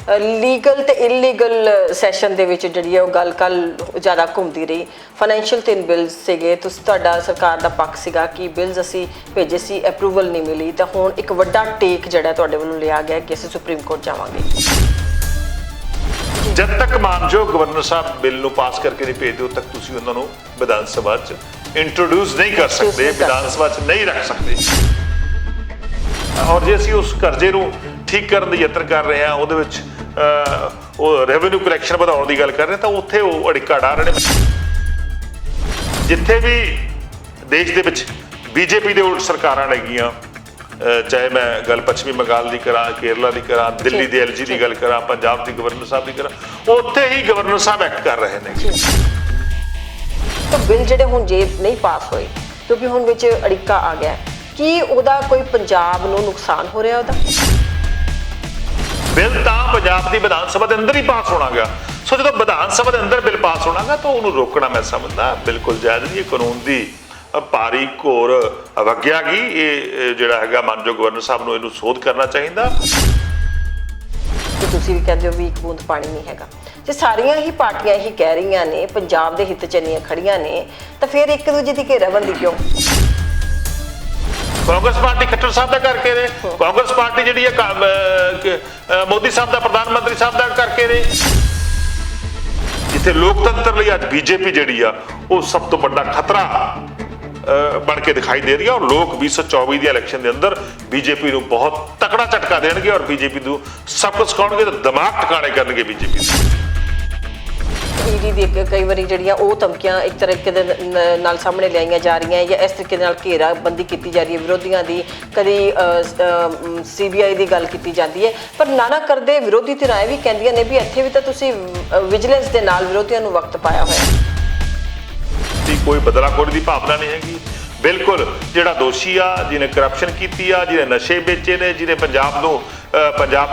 Legal ਤੇ illegal session ਦੇ ਵਿੱਚ ਜਿਹੜੀ ਹੈ ਉਹ ਗੱਲ ਕੱਲ ਜ਼ਿਆਦਾ ਘੁੰਮਦੀ ਰਹੀ। ਫਾਈਨੈਂਸ਼ੀਅਲ 3 ਬਿਲਸ ਸੀਗੇ, ਤੁਹਾਡਾ ਸਰਕਾਰ ਦਾ ਪੱਖ ਸੀਗਾ ਕਿ ਬਿਲਸ ਅਸੀਂ ਭੇਜੇ ਸੀ, ਅਪਰੂਵਲ ਨਹੀਂ ਮਿਲੀ, ਤਾਂ ਹੁਣ ਇੱਕ ਵੱਡਾ ਟੇਕ ਜਿਹੜਾ ਤੁਹਾਡੇ ਵੱਲੋਂ ਲਿਆ ਗਿਆ ਕਿ ਅਸੀਂ ਸੁਪਰੀਮ ਕੋਰਟ ਜਾਵਾਂਗੇ। जब तक मानयोग गवर्नर साहब बिल ਨੂੰ ਪਾਸ ਕਰਕੇ ਨਹੀਂ ਭੇਜਦੇ ਉਦੋਂ ਤੱਕ ਤੁਸੀਂ ਉਹਨਾਂ ਨੂੰ ਵਿਧਾਨ ਸਭਾ 'ਚ ਇੰਟਰੋਡਿਊਸ ਨਹੀਂ ਕਰ ਸਕਦੇ, ਵਿਧਾਨ ਸਭਾ 'ਚ ਨਹੀਂ ਰੱਖ ਸਕਦੇ। ਔਰ ਜੇ ਅਸੀਂ ਉਸ ਕਰਜ਼ੇ ਨੂੰ ਠੀਕ ਕਰਨ ਦੀ ਯਤਨ ਕਰ ਰਹੇ ਹਾਂ, ਉਹਦੇ ਵਿੱਚ ਉਹ ਰੈਵਨਿਊ ਕਲੈਕਸ਼ਨ ਵਧਾਉਣ ਦੀ ਗੱਲ ਕਰ ਰਹੇ ਤਾਂ ਉੱਥੇ ਉਹ ਅੜਿੱਕਾ ਡਾ ਰਹੇ ਨੇ। ਜਿੱਥੇ ਵੀ ਦੇਸ਼ ਦੇ ਵਿੱਚ ਬੀਜੇਪੀ ਦੇ ਉਲਟ ਸਰਕਾਰਾਂ ਲੱਗੀਆਂ, ਚਾਹੇ ਮੈਂ ਗੱਲ ਪੱਛਮੀ ਬੰਗਾਲ ਦੀ ਕਰਾਂ, ਕੇਰਲਾ ਦੀ ਕਰਾਂ, ਦਿੱਲੀ ਦੇ ਐਲਜੀ ਦੀ ਗੱਲ ਕਰਾਂ, ਪੰਜਾਬ ਦੀ ਗਵਰਨਰ ਸਾਹਿਬ ਦੀ ਕਰਾਂ, ਉੱਥੇ ਹੀ ਗਵਰਨਰ ਸਾਹਿਬ ਐਕਟ ਕਰ ਰਹੇ ਨੇ। ਤਾਂ ਬਿੱਲ ਜਿਹੜੇ ਹੁਣ ਜੇ ਨਹੀਂ ਪਾਸ ਹੋਏ ਕਿਉਂਕਿ ਹੁਣ ਵਿੱਚ ਅੜਿੱਕਾ ਆ ਗਿਆ, ਕੀ ਉਹਦਾ ਕੋਈ ਪੰਜਾਬ ਨੂੰ ਨੁਕਸਾਨ ਹੋ ਰਿਹਾ? ਉਹਦਾ ਬਿੱਲ ਤਾਂ ਪੰਜਾਬ ਦੀ ਵਿਧਾਨ ਸਭਾ ਦੇ ਅੰਦਰ ਹੀ ਪਾਸ ਹੋਣਾ ਗਾ। ਸੋ ਜਦੋਂ ਵਿਧਾਨ ਸਭਾ ਦੇ ਅੰਦਰ ਬਿੱਲ ਪਾਸ ਹੋਣਾ ਗਾ ਤਾਂ ਉਹਨੂੰ ਰੋਕਣਾ ਮੈਂ ਸਮਝਦਾ ਬਿਲਕੁਲ ਜਾਇਜ਼ ਨਹੀਂ। ਇਹ ਕਾਨੂੰਨ ਦੀ ਭਾਰੀ ਘੋਰ ਅਵਗਿਆ ਗਈ। ਇਹ ਜਿਹੜਾ ਹੈਗਾ ਮਾਨਯੋਗ ਗਵਰਨਰ ਸਾਹਿਬ ਨੂੰ ਇਹਨੂੰ ਸੋਧ ਕਰਨਾ ਚਾਹੀਦਾ। ਤੁਸੀਂ ਵੀ ਕਹਿੰਦੇ ਹੋ ਵੀ ਇੱਕ ਬੂੰਦ ਪਾਣੀ ਨਹੀਂ ਹੈਗਾ, ਜੇ ਸਾਰੀਆਂ ਹੀ ਪਾਰਟੀਆਂ ਹੀ ਕਹਿ ਰਹੀਆਂ ਨੇ ਪੰਜਾਬ ਦੇ ਹਿੱਤ 'ਚ ਇੰਨੀਆਂ ਖੜੀਆਂ ਨੇ, ਤਾਂ ਫਿਰ ਇੱਕ ਦੂਜੇ ਦੀ ਘੇਰਾਬੰਦੀ ਕਿਉਂ? ਕਾਂਗਰਸ ਪਾਰਟੀ ਖੱਟਰ ਸਾਹਿਬ ਦਾ ਕਰਕੇ ਨੇ, ਕਾਂਗਰਸ ਪਾਰਟੀ ਜਿਹੜੀ ਹੈ ਮੋਦੀ ਸਾਹਿਬ ਦਾ, ਪ੍ਰਧਾਨ ਮੰਤਰੀ ਸਾਹਿਬ ਦਾ ਕਰਕੇ ਨੇ। ਜਿੱਥੇ ਲੋਕਤੰਤਰ ਲਈ ਅੱਜ ਬੀਜੇਪੀ ਜਿਹੜੀ ਆ ਉਹ ਸਭ ਤੋਂ ਵੱਡਾ ਖਤਰਾ ਬਣ ਕੇ ਦਿਖਾਈ ਦੇ ਰਹੀ ਹੈ। ਔਰ ਲੋਕ 2024 ਦੀ ਇਲੈਕਸ਼ਨ ਦੇ ਅੰਦਰ ਬੀਜੇਪੀ ਨੂੰ ਬਹੁਤ ਤਕੜਾ ਝਟਕਾ ਦੇਣਗੇ ਔਰ ਬੀਜੇਪੀ ਨੂੰ ਸਭ ਕੁਝ ਸਿਖਾਉਣਗੇ ਤੇ ਦਿਮਾਗ ਟਿਕਾਣੇ ਕਰਨਗੇ ਬੀਜੇਪੀ ਦੇ। ਈਡੀ ਦੀ ਕਈ ਵਾਰੀ ਜਿਹੜੀਆਂ ਉਹ ਧਮਕੀਆਂ ਇੱਕ ਤਰੀਕੇ ਦੇ ਨਾਲ ਸਾਹਮਣੇ ਲਿਆਈਆਂ ਜਾ ਰਹੀਆਂ ਜਾਂ ਇਸ ਤਰੀਕੇ ਨਾਲ ਘੇਰਾਬੰਦੀ ਕੀਤੀ ਜਾ ਰਹੀ ਹੈ ਵਿਰੋਧੀਆਂ ਦੀ, ਕਦੀ CBI ਦੀ ਗੱਲ ਕੀਤੀ ਜਾਂਦੀ ਹੈ, ਪਰ ਨਾ ਕਰਦੇ ਵਿਰੋਧੀ ਧਿਰਾਂ ਵੀ ਕਹਿੰਦੀਆਂ ਨੇ ਵੀ ਇੱਥੇ ਵੀ ਤਾਂ ਤੁਸੀਂ ਵਿਜੀਲੈਂਸ ਦੇ ਨਾਲ ਵਿਰੋਧੀਆਂ ਨੂੰ ਵਕਤ ਪਾਇਆ ਹੋਇਆ। ਕੋਈ ਬਦਲਾਖੋਰੀ ਦੀ ਭਾਵਨਾ ਨਹੀਂ ਹੈਗੀ। ਬਿਲਕੁਲ ਜਿਹੜਾ ਦੋਸ਼ੀ ਆ, ਜਿਹਨੇ ਕਰਪਸ਼ਨ ਕੀਤੀ ਆ, ਜਿਹਨੇ ਨਸ਼ੇ ਵੇਚੇ ਨੇ, ਜਿਹਨੇ ਪੰਜਾਬ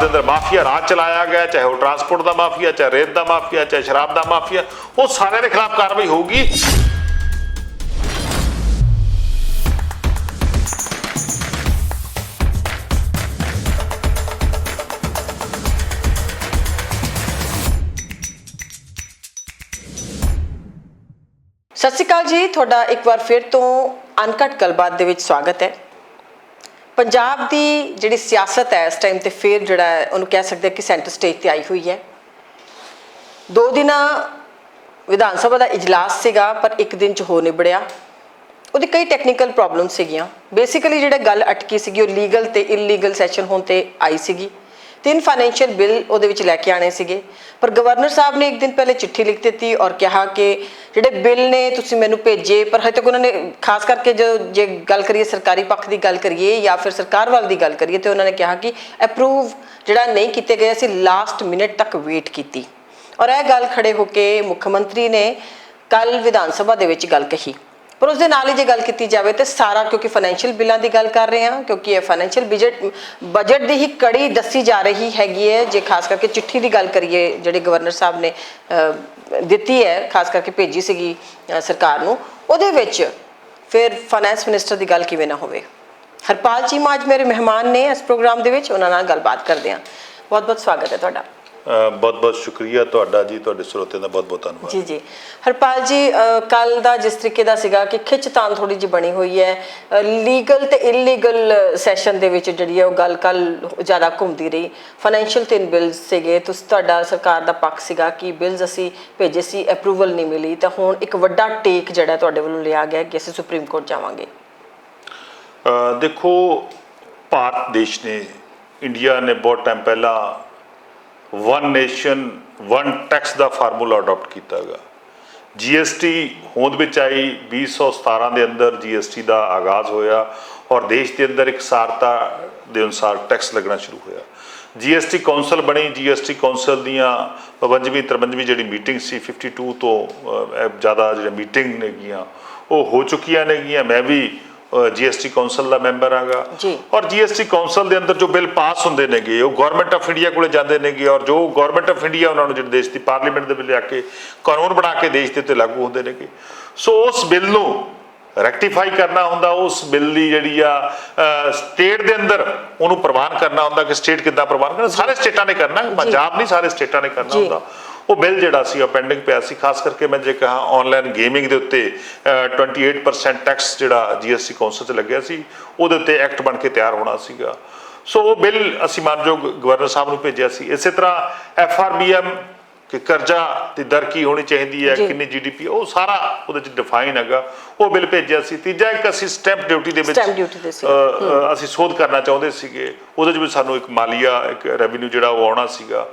ਦੇ ਅੰਦਰ ਮਾਫੀਆ ਰਾਜ ਚਲਾਇਆ ਗਿਆ, ਚਾਹੇ ਉਹ ਟਰਾਂਸਪੋਰਟ ਦਾ ਮਾਫੀਆ, ਚਾਹੇ ਰੇਤ ਦਾ ਮਾਫੀਆ, ਚਾਹੇ ਸ਼ਰਾਬ ਦਾ ਮਾਫੀਆ, ਉਹ ਸਾਰਿਆਂ ਦੇ ਖਿਲਾਫ ਕਾਰਵਾਈ ਹੋਊਗੀ। ਸਤਿ ਸ਼੍ਰੀ ਅਕਾਲ ਜੀ, ਤੁਹਾਡਾ ਇੱਕ ਵਾਰ ਫਿਰ ਤੋਂ ਅਨਕਟ ਗੱਲਬਾਤ ਦੇ ਵਿੱਚ ਸਵਾਗਤ ਹੈ। ਪੰਜਾਬ ਦੀ ਜਿਹੜੀ ਸਿਆਸਤ ਹੈ ਇਸ ਟਾਈਮ ਤੇ ਫਿਰ ਜਿਹੜਾ ਹੈ ਉਹਨੂੰ ਕਹਿ ਸਕਦੇ ਕਿ ਸੈਂਟਰ ਸਟੇਜ ਤੇ ਆਈ ਹੋਈ ਹੈ। 2 ਦਿਨਾਂ ਵਿਧਾਨ ਸਭਾ ਦਾ ਇਜਲਾਸ ਸੀਗਾ ਪਰ ਇੱਕ ਦਿਨ 'ਚ ਹੋ ਨਿਬੜਿਆ। ਉਹਦੀ ਕਈ ਟੈਕਨੀਕਲ ਪ੍ਰੋਬਲਮ ਸੀਗੀਆਂ। ਬੇਸਿਕਲੀ ਜਿਹੜੇ ਗੱਲ ਅਟਕੀ ਸੀਗੀ ਉਹ ਲੀਗਲ ਤੇ ਇਲੀਗਲ ਸੈਸ਼ਨ ਹੋਣ ਤੇ ਆਈ ਸੀਗੀ। 3 ਫਾਈਨੈਂਸ਼ੀਅਲ ਬਿੱਲ ਉਹਦੇ ਵਿੱਚ ਲੈ ਕੇ ਆਣੇ ਸੀਗੇ, ਪਰ ਗਵਰਨਰ ਸਾਹਿਬ ਨੇ ਇੱਕ ਦਿਨ ਪਹਿਲੇ ਚਿੱਠੀ ਲਿਖ ਦਿੱਤੀ ਔਰ ਕਿਹਾ ਕਿ ਜਿਹੜੇ ਬਿੱਲ ਨੇ ਤੁਸੀਂ ਮੈਨੂੰ ਭੇਜੇ, ਪਰ ਹਜੇ ਤੱਕ ਉਹਨਾਂ ਨੇ ਖਾਸ ਕਰਕੇ ਜੇ ਗੱਲ ਕਰੀਏ ਸਰਕਾਰੀ ਪੱਖ ਦੀ ਗੱਲ ਕਰੀਏ ਜਾਂ ਫਿਰ ਸਰਕਾਰ ਵੱਲ ਦੀ ਗੱਲ ਕਰੀਏ, ਤੇ ਉਹਨਾਂ ਨੇ ਕਿਹਾ ਕਿ ਅਪਰੂਵ ਜਿਹੜਾ ਨਹੀਂ ਕੀਤੇ ਗਏ, ਅਸੀਂ ਲਾਸਟ ਮਿੰਟ ਤੱਕ ਵੇਟ ਕੀਤੀ। ਔਰ ਇਹ ਗੱਲ ਖੜੇ ਹੋ ਕੇ ਮੁੱਖ ਮੰਤਰੀ ਨੇ ਕੱਲ ਵਿਧਾਨ ਸਭਾ ਦੇ ਵਿੱਚ ਗੱਲ ਕਹੀ। ਪਰ ਉਸ ਦੇ ਨਾਲ ਹੀ ਜੇ ਗੱਲ ਕੀਤੀ ਜਾਵੇ ਤੇ ਸਾਰਾ, ਕਿਉਂਕਿ ਫਾਈਨੈਂਸ਼ੀਅਲ ਬਿੱਲਾਂ ਦੀ ਗੱਲ ਕਰ ਰਹੇ ਹਾਂ, ਕਿਉਂਕਿ ਇਹ ਫਾਈਨੈਂਸ਼ੀਅਲ ਬਜਟ ਦੀ ਹੀ ਕੜੀ ਦੱਸੀ ਜਾ ਰਹੀ ਹੈਗੀ ਹੈ। ਜੇ ਖਾਸ ਕਰਕੇ ਚਿੱਠੀ ਦੀ ਗੱਲ ਕਰੀਏ ਜਿਹੜੇ ਗਵਰਨਰ ਸਾਹਿਬ ਨੇ ਦਿੱਤੀ ਹੈ, ਖਾਸ ਕਰਕੇ ਭੇਜੀ ਸੀਗੀ ਸਰਕਾਰ ਨੂੰ, ਉਹਦੇ ਵਿੱਚ ਫਿਰ ਫਾਈਨੈਂਸ ਮਿਨਿਸਟਰ ਦੀ ਗੱਲ ਕਿਵੇਂ ਨਾ ਹੋਵੇ। ਹਰਪਾਲ ਚੀਮਾ ਅੱਜ ਮੇਰੇ ਮਹਿਮਾਨ ਨੇ ਇਸ ਪ੍ਰੋਗਰਾਮ ਦੇ ਵਿੱਚ, ਉਹਨਾਂ ਨਾਲ ਗੱਲਬਾਤ ਕਰਦੇ ਹਾਂ। ਬਹੁਤ ਬਹੁਤ ਸਵਾਗਤ ਹੈ ਤੁਹਾਡਾ। ਬਹੁਤ ਬਹੁਤ ਸ਼ੁਕਰੀਆ ਤੁਹਾਡਾ ਜੀ, ਤੁਹਾਡੇ ਸਰੋਤਿਆਂ ਦਾ ਬਹੁਤ ਬਹੁਤ ਧੰਨਵਾਦ। ਜੀ ਜੀ ਹਰਪਾਲ ਜੀ, ਕੱਲ ਦਾ ਜਿਸ ਤਰੀਕੇ ਦਾ ਸੀਗਾ ਕਿ ਖਿੱਚਤਾਨ ਥੋੜੀ ਜਿਹੀ ਬਣੀ ਹੋਈ ਹੈ, ਲੀਗਲ ਤੇ ਇਲੀਗਲ ਸੈਸ਼ਨ ਦੇ ਵਿੱਚ ਜਿਹੜੀ ਹੈ ਉਹ ਗੱਲ ਕੱਲ ਜ਼ਿਆਦਾ ਘੁੰਮਦੀ ਰਹੀ। ਫਾਈਨੈਂਸ਼ੀਅਲ 3 ਬਿਲਸ ਸੀਗੇ, ਤੁਹਾਡਾ ਸਰਕਾਰ ਦਾ ਪੱਖ ਸੀਗਾ ਕਿ ਬਿਲਸ ਅਸੀਂ ਭੇਜੇ ਸੀ, ਅਪਰੂਵਲ ਨਹੀਂ ਮਿਲੀ, ਤਾਂ ਹੁਣ ਇੱਕ ਵੱਡਾ ਟੇਕ ਜਿਹੜਾ ਤੁਹਾਡੇ ਵੱਲੋਂ ਲਿਆ ਗਿਆ ਕਿ ਅਸੀਂ ਸੁਪਰੀਮ ਕੋਰਟ ਜਾਵਾਂਗੇ। ਦੇਖੋ, ਭਾਰਤ ਦੇਸ਼ ਨੇ, ਇੰਡੀਆ ਨੇ ਬਹੁਤ ਟਾਈਮ ਪਹਿਲਾਂ 1 ਨੇਸ਼ਨ 1 ਟੈਕਸ ਦਾ ਫਾਰਮੂਲਾ ਅਡਾਪਟ ਕੀਤਾ ਹੈਗਾ। GST ਹੋਂਦ ਵਿੱਚ ਆਈ 2017 ਦੇ ਅੰਦਰ GST ਦਾ ਆਗਾਜ਼ ਹੋਇਆ ਔਰ ਦੇਸ਼ ਦੇ ਅੰਦਰ ਇਕਸਾਰਤਾ ਦੇ ਅਨੁਸਾਰ ਟੈਕਸ ਲੱਗਣਾ ਸ਼ੁਰੂ ਹੋਇਆ। GST ਕੌਂਸਲ ਬਣੀ। GST ਕੌਂਸਲ ਦੀਆਂ 52ਵੀਂ 53ਵੀਂ ਜਿਹੜੀ ਮੀਟਿੰਗ ਸੀ, 52 ਤੋਂ ਜ਼ਿਆਦਾ ਜਿਹੜੀਆਂ ਮੀਟਿੰਗ ਨੇਗੀਆਂ ਉਹ ਹੋ ਚੁੱਕੀਆਂ ਨੇਗੀਆਂ। ਮੈਂ ਵੀ GST ਕੌਂਸਲ ਦਾ ਮੈਂਬਰ ਆਗਾ ਔਰ GST ਕੌਂਸਲ ਦੇ ਅੰਦਰ ਜੋ ਬਿੱਲ ਪਾਸ ਹੁੰਦੇ ਨੇਗੇ ਉਹ ਗਵਰਨਮੈਂਟ ਆਫ ਇੰਡੀਆ ਕੋਲੇ ਜਾਂਦੇ ਨੇਗੇ ਔਰ ਜੋ ਗਵਰਨਮੈਂਟ ਆਫ ਇੰਡੀਆ ਉਹਨਾਂ ਨੂੰ ਜਿਹੜੇ ਦੇਸ਼ ਦੀ ਪਾਰਲੀਮੈਂਟ ਦੇ ਵਿੱਚ ਲਿਆ ਕੇ ਕਾਨੂੰਨ ਬਣਾ ਕੇ ਦੇਸ਼ ਦੇ ਉੱਤੇ ਲਾਗੂ ਹੁੰਦੇ ਨੇਗੇ। ਸੋ ਉਸ ਬਿੱਲ ਨੂੰ ਰੈਕਟੀਫਾਈ ਕਰਨਾ ਹੁੰਦਾ, ਉਸ ਬਿੱਲ ਦੀ ਜਿਹੜੀ ਆ ਸਟੇਟ ਦੇ ਅੰਦਰ ਉਹਨੂੰ ਪ੍ਰਵਾਨ ਕਰਨਾ ਹੁੰਦਾ ਕਿ ਸਟੇਟ ਕਿੱਦਾਂ ਪ੍ਰਵਾਨ ਕਰਨਾ। ਸਾਰੇ ਸਟੇਟਾਂ ਨੇ ਕਰਨਾ, ਪੰਜਾਬ ਨਹੀਂ, ਸਾਰੇ ਸਟੇਟਾਂ ਨੇ ਕਰਨਾ ਹੁੰਦਾ। ਉਹ ਬਿੱਲ ਜਿਹੜਾ ਸੀ ਪੈਂਡਿੰਗ ਪਿਆ ਸੀ। ਖਾਸ ਕਰਕੇ ਮੈਂ ਜੇ ਕਹਾਂ ਆਨਲਾਈਨ ਗੇਮਿੰਗ ਦੇ ਉੱਤੇ 28% ਟੈਕਸ ਜਿਹੜਾ GST ਕੌਂਸਲ 'ਚ ਲੱਗਿਆ ਸੀ, ਉਹਦੇ ਉੱਤੇ ਐਕਟ ਬਣ ਕੇ ਤਿਆਰ ਹੋਣਾ ਸੀਗਾ। ਸੋ ਉਹ ਬਿੱਲ ਅਸੀਂ ਮਾਨਯੋਗ ਗਵਰਨਰ ਸਾਹਿਬ ਨੂੰ ਭੇਜਿਆ ਸੀ। ਇਸੇ ਤਰ੍ਹਾਂ FRBM ਕਿ ਕਰਜ਼ਾ ਦੀ ਦਰ ਕੀ ਹੋਣੀ ਚਾਹੀਦੀ ਹੈ, ਕਿੰਨੀ GDP, ਉਹ ਸਾਰਾ ਉਹਦੇ 'ਚ ਡਿਫਾਈਨ ਹੈਗਾ, ਉਹ ਬਿੱਲ ਭੇਜਿਆ ਸੀ। ਤੀਜਾ ਇੱਕ ਅਸੀਂ ਸਟੈਂਪ ਡਿਊਟੀ ਦੇ ਵਿੱਚ ਅਸੀਂ ਸੋਧ ਕਰਨਾ ਚਾਹੁੰਦੇ ਸੀਗੇ, ਉਹਦੇ 'ਚ ਵੀ ਸਾਨੂੰ ਇੱਕ ਮਾਲੀਆ, ਇੱਕ ਰੈਵਨਿਊ ਜਿਹੜਾ ਉਹ ਆਉਣਾ ਸੀਗਾ।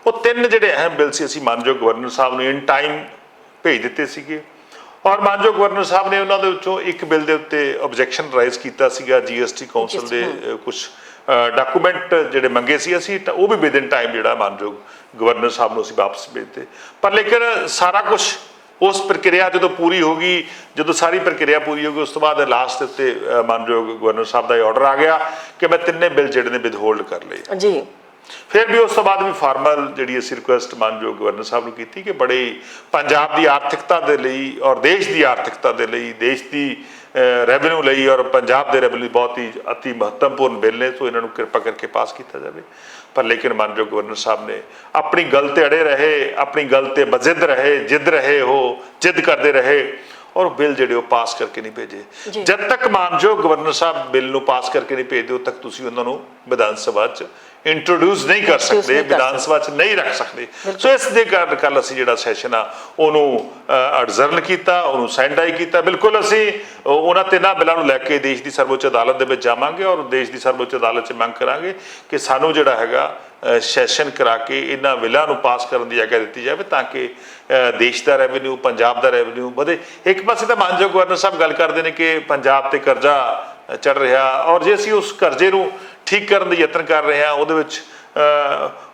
ਉਹ ਤਿੰਨ ਜਿਹੜੇ ਅਹਿਮ ਬਿੱਲ ਸੀ ਅਸੀਂ ਮਾਨਯੋਗ ਗਵਰਨਰ ਸਾਹਿਬ ਨੂੰ ਇਨ ਟਾਈਮ ਭੇਜ ਦਿੱਤੇ ਸੀਗੇ। ਔਰ ਮਾਨਯੋਗ ਗਵਰਨਰ ਸਾਹਿਬ ਨੇ ਉਹਨਾਂ ਦੇ ਵਿੱਚੋਂ ਇੱਕ ਬਿੱਲ ਦੇ ਉੱਤੇ ਆਬਜੈਕਸ਼ਨ ਰਾਈਜ਼ ਕੀਤਾ ਸੀਗਾ। GST ਕੌਂਸਲ ਦੇ ਕੁਝ ਡਾਕੂਮੈਂਟ ਜਿਹੜੇ ਮੰਗੇ ਸੀ ਅਸੀਂ, ਉਹ ਵੀ ਵਿਦਿਨ ਟਾਈਮ ਜਿਹੜਾ ਮਾਨਯੋਗ ਗਵਰਨਰ ਸਾਹਿਬ ਨੂੰ ਅਸੀਂ ਵਾਪਸ ਭੇਜਤੇ। ਪਰ ਲੇਕਿਨ ਸਾਰਾ ਕੁਝ ਉਸ ਪ੍ਰਕਿਰਿਆ ਜਦੋਂ ਪੂਰੀ ਹੋ ਗਈ, ਜਦੋਂ ਸਾਰੀ ਪ੍ਰਕਿਰਿਆ ਪੂਰੀ ਹੋ ਗਈ, ਉਸ ਤੋਂ ਬਾਅਦ ਲਾਸਟ ਉੱਤੇ ਮਾਨਯੋਗ ਗਵਰਨਰ ਸਾਹਿਬ ਦਾ ਆਰਡਰ ਆ ਗਿਆ ਕਿ ਮੈਂ ਤਿੰਨੇ ਬਿੱਲ ਜਿਹੜੇ ਨੇ ਵਿਦਹੋਲਡ ਕਰ ਲਏ ਜੀ। ਫਿਰ ਵੀ ਉਸ ਤੋਂ ਬਾਅਦ ਵੀ ਫਾਰਮਲ ਜਿਹੜੀ ਅਸੀਂ ਰਿਕੁਐਸਟ ਮਾਨਯੋਗ ਗਵਰਨਰ ਸਾਹਿਬ ਨੂੰ ਕੀਤੀ ਕਿ ਬੜੇ ਪੰਜਾਬ ਦੀ ਆਰਥਿਕਤਾ ਦੇ ਲਈ ਔਰ ਦੇਸ਼ ਦੀ ਆਰਥਿਕਤਾ ਦੇ ਲਈ, ਦੇਸ਼ ਦੀ ਰੈਵਨਿਊ ਲਈ ਔਰ ਪੰਜਾਬ ਦੇ ਰੈਵਨਿਊ ਬਹੁਤ ਹੀ ਅਤੀ ਮਹੱਤਵਪੂਰਨ ਬਿੱਲ ਨੇ, ਸੋ ਇਹਨਾਂ ਨੂੰ ਕਿਰਪਾ ਕਰਕੇ ਪਾਸ ਕੀਤਾ ਜਾਵੇ। ਪਰ ਲੇਕਿਨ ਮਾਨਯੋਗ ਗਵਰਨਰ ਸਾਹਿਬ ਨੇ ਆਪਣੀ ਗੱਲ ਤੇ ਅੜੇ ਰਹੇ, ਆਪਣੀ ਗੱਲ ਤੇ ਬਜ਼ਿੱਦ ਰਹੇ, ਜਿੱਦ ਕਰਦੇ ਰਹੇ ਔਰ ਬਿੱਲ ਜਿਹੜੇ ਉਹ ਪਾਸ ਕਰਕੇ ਨਹੀਂ ਭੇਜੇ। ਜਦ ਤੱਕ ਮਾਨਯੋਗ ਗਵਰਨਰ ਸਾਹਿਬ ਬਿੱਲ ਨੂੰ ਪਾਸ ਕਰਕੇ ਨਹੀਂ ਭੇਜਦੇ, ਉਦੋਂ ਤੱਕ ਤੁਸੀਂ ਉਹਨਾਂ ਨੂੰ ਵਿਧਾਨ ਸਭਾ 'ਚ ਇੰਟਰੋਡਿਊਸ ਨਹੀਂ ਕਰ ਸਕਦੇ, ਵਿਧਾਨ ਸਭਾ 'ਚ ਨਹੀਂ ਰੱਖ ਸਕਦੇ। ਸੋ ਇਸ ਦੇ ਕਾਰਨ ਕੱਲ ਅਸੀਂ ਜਿਹੜਾ ਸੈਸ਼ਨ ਆ ਉਹਨੂੰ ਅਡਜ਼ਰਨ ਕੀਤਾ, ਉਹਨੂੰ ਸੈਂਡਾਈ ਕੀਤਾ। ਬਿਲਕੁਲ ਅਸੀਂ ਉਹਨਾਂ ਤਿੰਨਾਂ ਬਿੱਲਾਂ ਨੂੰ ਲੈ ਕੇ ਦੇਸ਼ ਦੀ ਸਰਵਉੱਚ ਅਦਾਲਤ ਦੇ ਵਿੱਚ ਜਾਵਾਂਗੇ ਔਰ ਦੇਸ਼ ਦੀ ਸਰਵਉੱਚ ਅਦਾਲਤ 'ਚ ਮੰਗ ਕਰਾਂਗੇ ਕਿ ਸਾਨੂੰ ਜਿਹੜਾ ਹੈਗਾ ਸੈਸ਼ਨ ਕਰਾ ਕੇ ਇਹਨਾਂ ਬਿੱਲਾਂ ਨੂੰ ਪਾਸ ਕਰਨ ਦੀ ਆਗਿਆ ਦਿੱਤੀ ਜਾਵੇ, ਤਾਂ ਕਿ ਦੇਸ਼ ਦਾ ਰੈਵਨਿਊ, ਪੰਜਾਬ ਦਾ ਰੈਵਨਿਊ ਵਧੇ। ਇੱਕ ਪਾਸੇ ਤਾਂ ਮਾਨਯੋਗ ਗਵਰਨਰ ਸਾਹਿਬ ਗੱਲ ਕਰਦੇ ਨੇ ਕਿ ਪੰਜਾਬ ਤੇ ਕਰਜ਼ਾ ਚੜ ਰਿਹਾ, ਔਰ ਜੇ ਅਸੀਂ ਉਸ ਕਰਜ਼ੇ ਨੂੰ ਠੀਕ ਕਰਨ ਦੇ ਯਤਨ ਕਰ ਰਹੇ ਹਾਂ, ਉਹਦੇ ਵਿੱਚ